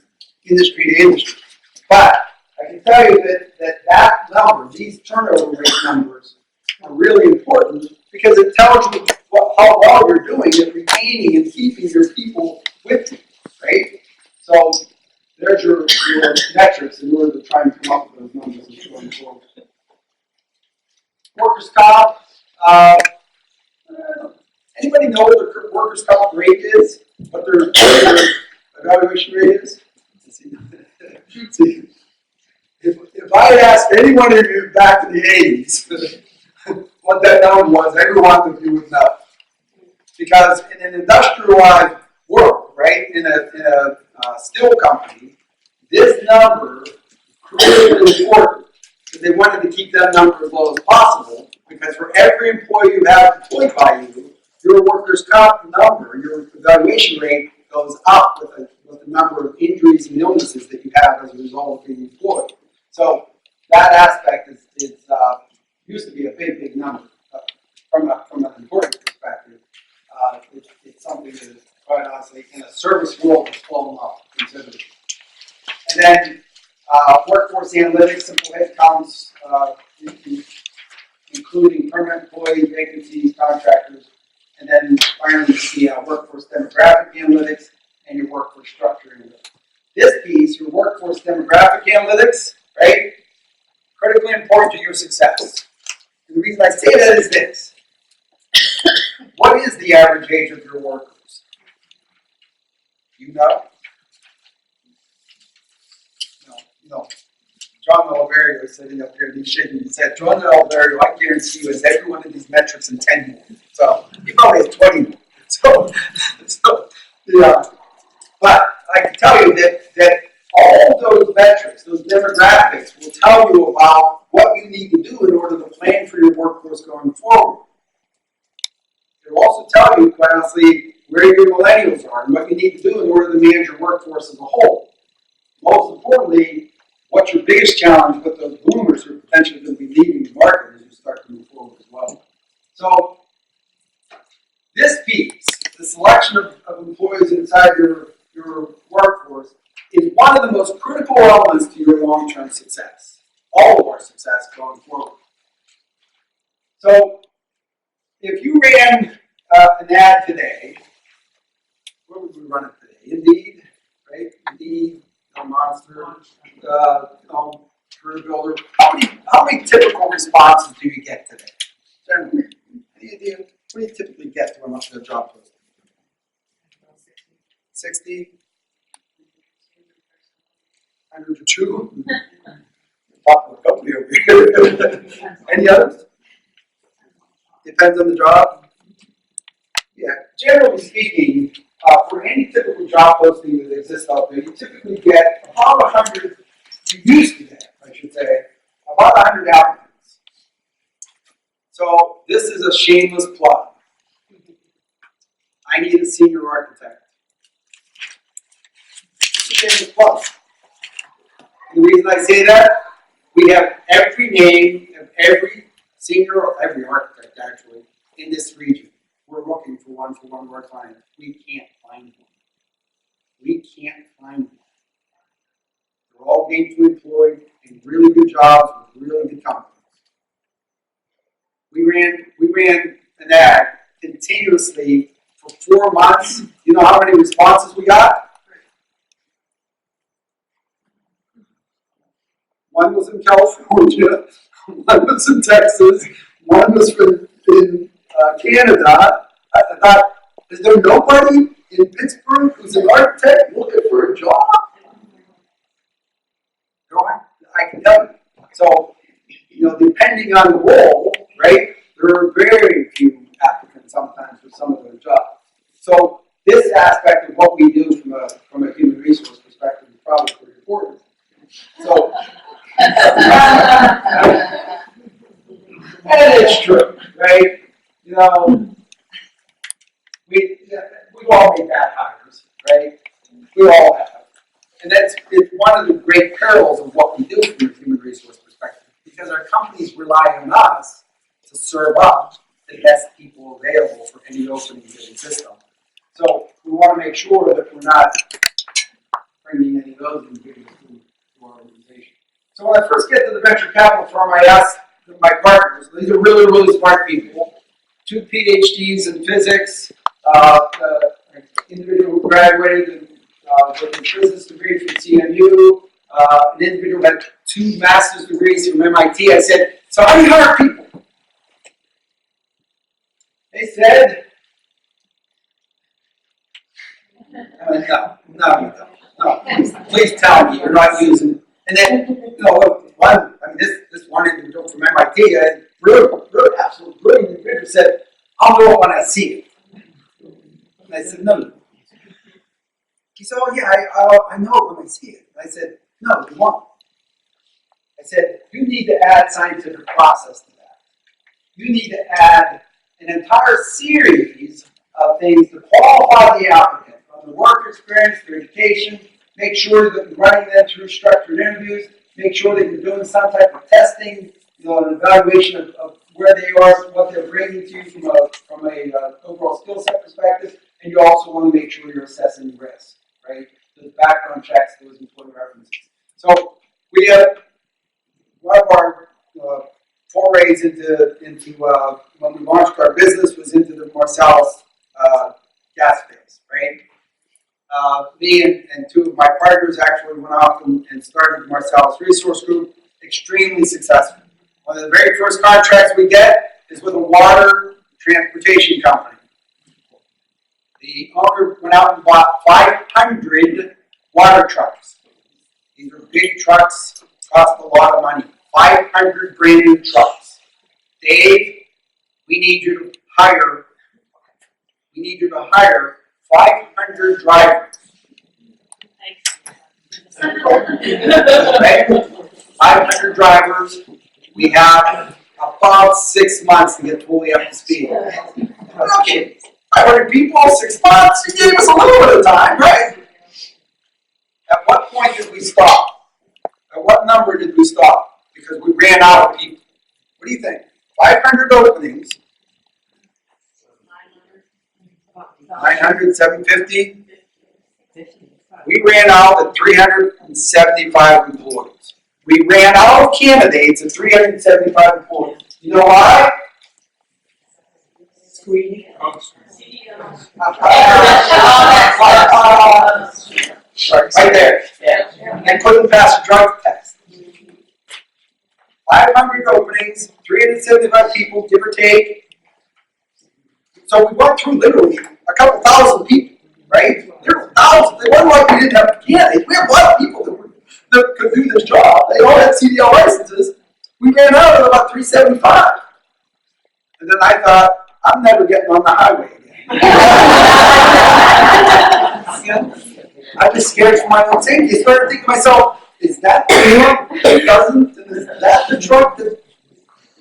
industry to industry. But I can tell you that number, these turnover rate numbers, are really important because it tells you how well you're doing at retaining and keeping your people with you, right? So there's your metrics in order to try and come up with those numbers going forward. Workers' comp. Anybody know what their workers' comp rate is? What their evaluation rate is? See, if I had asked any one of you back in the 80s what that number was, every one of you would know. Because in an industrialized world, right, in a steel company, this number is critically important because they wanted to keep that number as low as possible. Because for every employee you have employed by you, your workers' comp number, your evaluation rate goes up with the number of injuries and illnesses that you have as a result of being employed. So that aspect is used to be a big number. From an employee perspective, it's something that is quite honestly in a service world has fallen off considerably. And then workforce analytics, simple head counts, including permanent employees, vacancies, contractors, and then finally the workforce demographic analytics and your workforce structure analytics. This piece, your workforce demographic analytics, right, critically important to your success. And the reason I say that is this. What is the average age of your workers? You know? No. John Oliverio is sitting up here and he's shaking his head. John Oliverio, I guarantee you, has every one of these metrics in 10 more. So he probably has 20 more. So yeah. But I can tell you that all those metrics, those demographics, will tell you about what you need to do in order to plan for your workforce going forward. It will also tell you, quite honestly, where your millennials are and what you need to do in order to manage your workforce as a whole. Most importantly, what's your biggest challenge with those boomers who are potentially going to be leaving the market as you start to move forward as well. So, this piece, the selection of employees inside your workforce, is one of the most critical elements to your long-term success. All of our success going forward. So, if you ran an ad today, where would we run it today? Indeed, right? Indeed, Monster, career builder. How many typical responses do you get today? Generally, what do you typically get to a job posting? 60? 102? Talking to a company over here. Any others? Depends on the job. Yeah, generally speaking, for any typical job posting that exists out there, you typically get about 100, you used to get, I should say, about 100 applicants. So this is a shameless plug. I need a senior architect. It's a shameless plug. And the reason I say that, we have every name of every senior, or every architect actually, in this region. We're looking for one of our clients. We can't find one. We can't find one. They're all gainfully employed in really good jobs with really good companies. We ran an ad continuously for 4 months. You know how many responses we got? One was in California, one was in Texas, one was in Canada. I thought, is there nobody in Pittsburgh who's an architect looking for a job? No, I can tell you. So, depending on the role, right, there are very few applicants sometimes for some of those jobs. So this aspect of what we do from a human resource perspective is probably pretty important. So, and it's true, right? We've all made bad hires, right? We all have. And it's one of the great perils of what we do from a human resource perspective, because our companies rely on us to serve up the best people available for any openings that exist on them. So we want to make sure that we're not bringing any of those individuals to our organization. So when I first get to the venture capital firm, I asked my partners, these are really, really smart people, 2 PhDs in physics, individual who graduated with a business degree from CMU, an individual who had 2 master's degrees from MIT. I said, so how do you hire people? They said, no, please tell me you're not using. And then, this one individual from MIT, a really absolute brilliant individual, said, I'll know it when I see it. And I said, no. He said, oh yeah, I know it when I see it. And I said, no, you won't. I said, you need to add scientific process to that. You need to add an entire series of things to qualify the applicant, from the work experience, their education, make sure that you're running them through structured interviews, make sure that you're doing some type of testing, an evaluation of where they are, what they're bringing to you from a overall skill set perspective, and you also want to make sure you're assessing risk, right? Those background checks, those employment references. So we have one of our forays into when we launched our business was into the Marcellus gas phase, right? Me and 2 of my partners actually went off and started the Marcellus Resource Group, extremely successful. One of the very first contracts we get is with a water transportation company. The owner went out and bought 500 water trucks. These are big trucks, cost a lot of money. 500 brand new trucks. Dave, we need you to hire 500 drivers. Right? 500 drivers. We have about 6 months to get fully up to speed. Okay, 500 people, 6 months. You gave us a little bit of time, right? At what point did we stop? At what number did we stop? Because we ran out of people. What do you think? 500 openings. 900, 750? We ran out at 375 employees. We ran out of candidates at 375 employees. You know why? Screening. Right there. I couldn't pass a drug test. 500 openings, 375 people, give or take. So we went through literally a couple thousand people, right? There were thousands. They wasn't like we didn't have candidates. We had a lot of people that could do this job. They all had CDL licenses. We ran out of about 375. And then I thought, I'm never getting on the highway again. I was scared for my own safety. I started thinking to myself, is that the truck that doesn't? Is that the truck that?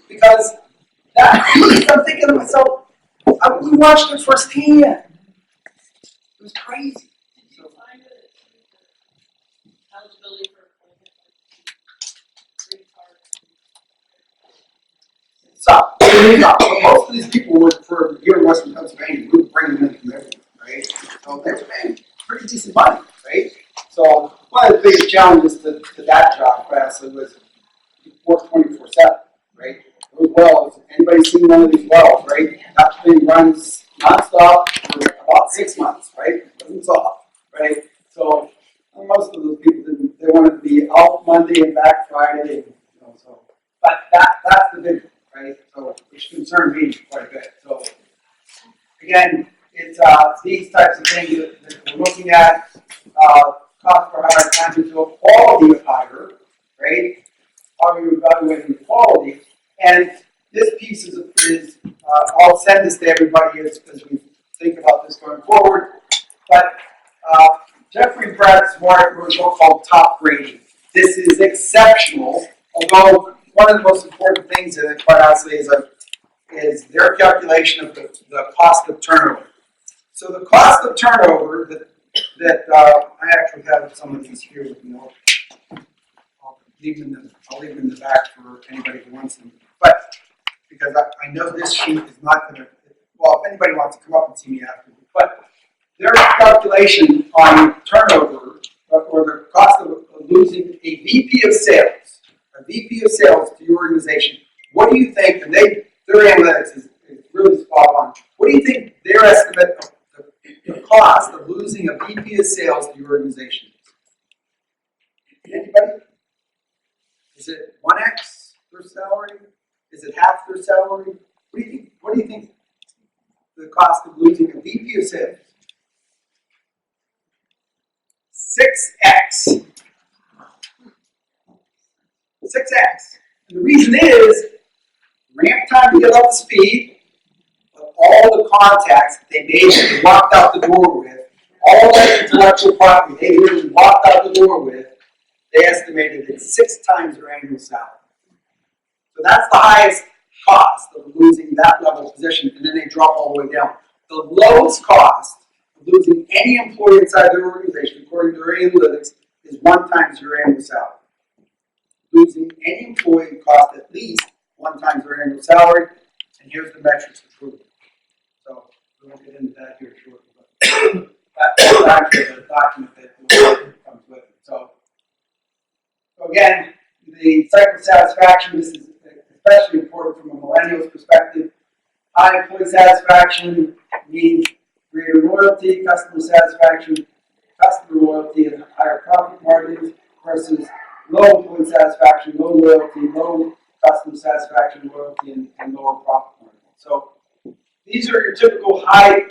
Because I'm thinking to myself, we watched it firsthand. It was crazy. Did you find it eligibility for employment, green card? So most of these people were for here in Western Pennsylvania. We were bringing them from everywhere, right? So they were paying pretty decent money, right? So one of the biggest challenges to that job, honestly, was you work 24/7, right? Those wells, anybody seen one of these wells, right? That thing runs nonstop for about 6 months, right? It doesn't stop, right? So most of those people didn't. They wanted to be out Monday and back Friday, so. But that's the big, right? So which concerned me quite a bit. So again, it's these types of things that we're looking at. Cost per hire, time to quality of hire, right? How are you evaluating the quality? And this piece is I'll send this to everybody as we think about this going forward. But Jeffrey Brett's Mark wrote a book called Top Grading. This is exceptional, although one of the most important things in it, quite honestly, is their calculation of the cost of turnover. So the cost of turnover that I actually have some of these here with me. I'll leave them in the back for anybody who wants them. But because I know this sheet is not going to, well, if anybody wants to come up and see me after, but their calculation on turnover or the cost of losing a VP of sales to your organization, what do you think, and their analytics is really spot on, what do you think their estimate of the cost of losing a VP of sales to your organization is? Anybody? Is it 1x their salary? Is it half their salary? What do you think? What do you think the cost of losing a VP of sales? 6x. 6x. And the reason is ramp time to get up to speed, of all the contacts that they made that they walked out the door with, all that intellectual property they literally walked out the door with, they estimated it 6 times their annual salary. So that's the highest cost of losing that level of position, and then they drop all the way down. The lowest cost of losing any employee inside their organization, according to their analytics, is 1 times your annual salary. Losing any employee cost at least 1 times their annual salary, and here's the metrics to prove it. So we won't get into that here shortly, but that's actually the document that comes with it. So again, the cycle satisfaction, this is especially important from a millennials perspective. High employee satisfaction means greater loyalty, customer satisfaction, customer loyalty, and higher profit margins versus low employee satisfaction, low loyalty, low customer satisfaction, loyalty, and lower profit margins. So these are your typical high,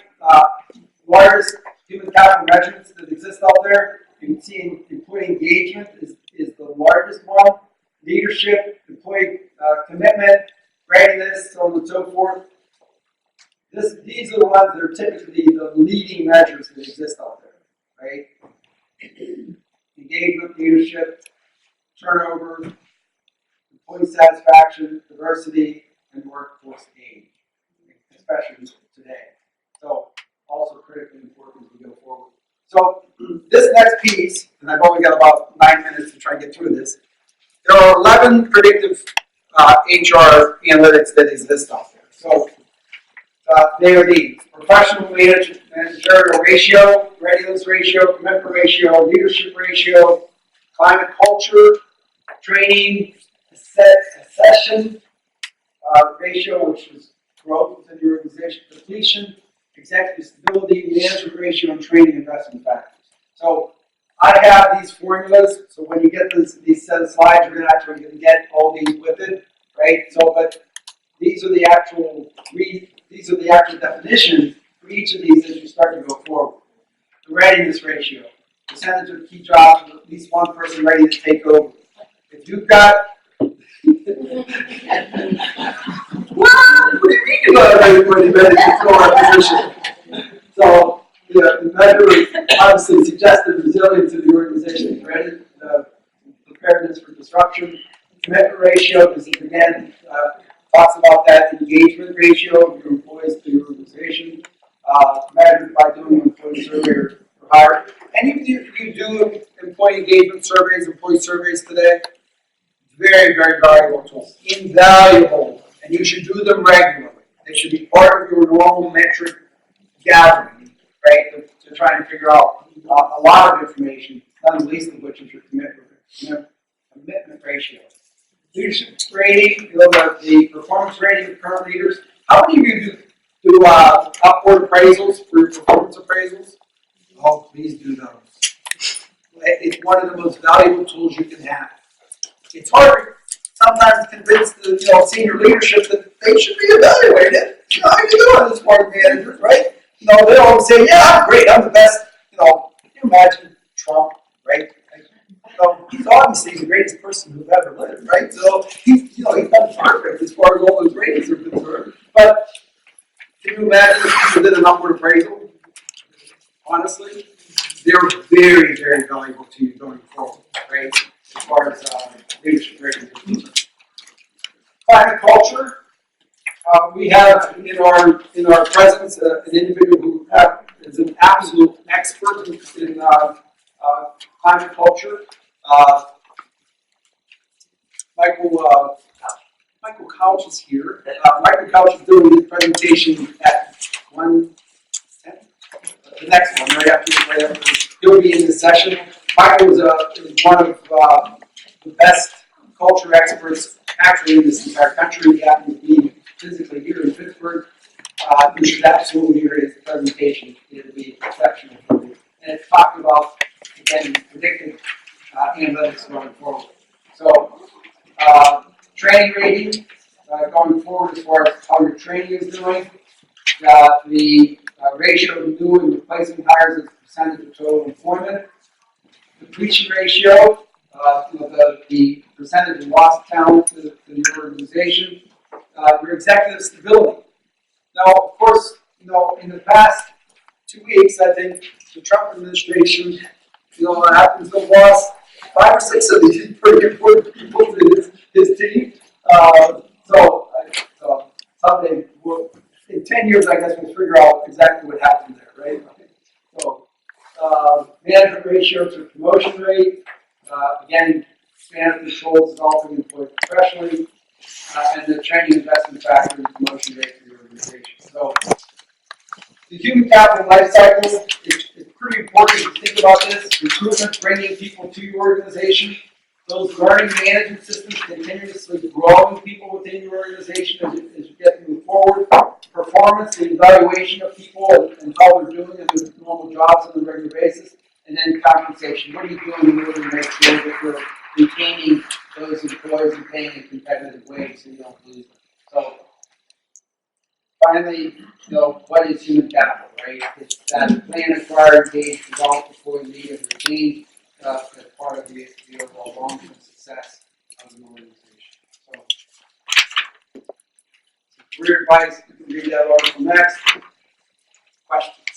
largest human capital measurements that exist out there. You can see employee engagement is the largest one. Leadership, employee commitment, readiness, so on and so forth. These are the ones that are typically the leading measures that exist out there, right? Engagement, leadership, turnover, employee satisfaction, diversity, and workforce age, especially today. So also critically important as we go forward. So this next piece, and I've only got about 9 minutes to try and get through this. There are 11 predictive HR analytics that exist out there. So they are these: professional managerial ratio, readiness ratio, commitment ratio, leadership ratio, climate culture, training, accession ratio, which is growth within your organization, depletion, executive stability, management ratio, and training investment factors. So I have these formulas, so when you get these set of slides, you're actually going to get all these with it, right? So, but these are the actual definitions for each of these as you start to go forward. The readiness ratio, percentage of key jobs with at least one person ready to take over. If you've got what do you mean you got everybody ready to fill our position? So, the measure is obviously suggested resilience of the organization, ready, preparedness for disruption, commitment ratio, this is again, talks about that engagement ratio of your employees to your organization, measured by doing an employee survey or hire. And you do employee engagement surveys, employee surveys today. Very, very valuable tool. Invaluable. And you should do them regularly. They should be part of your normal metric gathering, right? To try and figure out a lot of information, not the least of which is your commitment ratio. Leadership rating, the performance rating of current leaders. How many of you do upward appraisals for your performance appraisals? Oh, please do those. It's one of the most valuable tools you can have. It's hard sometimes to convince the senior leadership that they should be evaluated. How you doing as part of managers, right? They always say, "Yeah, I'm great. I'm the best." Can you imagine Trump, right? He's obviously the greatest person who's ever lived, right? So he's done perfect as far as all those ratings are concerned. But can you imagine if people did an upward appraisal? Honestly, they're very, very valuable to you going forward, right? As far as leadership ratings are concerned. Climate culture. We have in our presence an individual who is an absolute expert in climate culture. Michael Couch is here. Michael Couch is doing his presentation at 1:10. The next one, right after. He'll be in this session. Michael is one of the best culture experts actually in this entire country. He happens to be physically here in Pittsburgh. You should absolutely hear his presentation. It'll be exceptional for you. And it's talked about, again, predictive analytics going forward. So, training rating going forward as far as how your training is doing. The ratio of new and replacement hires as a percentage of total employment. Completion ratio, the percentage of lost talent to the organization. Your executive stability. Now, of course, in the past 2 weeks, I think the Trump administration, happens to have lost 5 or 6 of these pretty important people to his team. So someday, in 10 years, I guess we'll figure out exactly what happened there, right? So, management ratio to promotion rate, again, span of control, developing employees professionally, and the training investment factor and promotion rate for your organization. So, the human capital life cycle is pretty important to think about this. Recruitment, bringing people to your organization. Those learning management systems continuously growing people within your organization as you get to move forward. Performance, the evaluation of people and how they're doing in their normal jobs on a regular basis. And then compensation. What are you doing in order to make sure that you're retaining those employees and paying a competitive wage so you don't lose them? So, finally, what is human capital, right? It's that plan, acquire, engage, develop, deploy, lead, and retain as part of the overall long-term success of an organization. So, career advice, you can read that article next. Questions?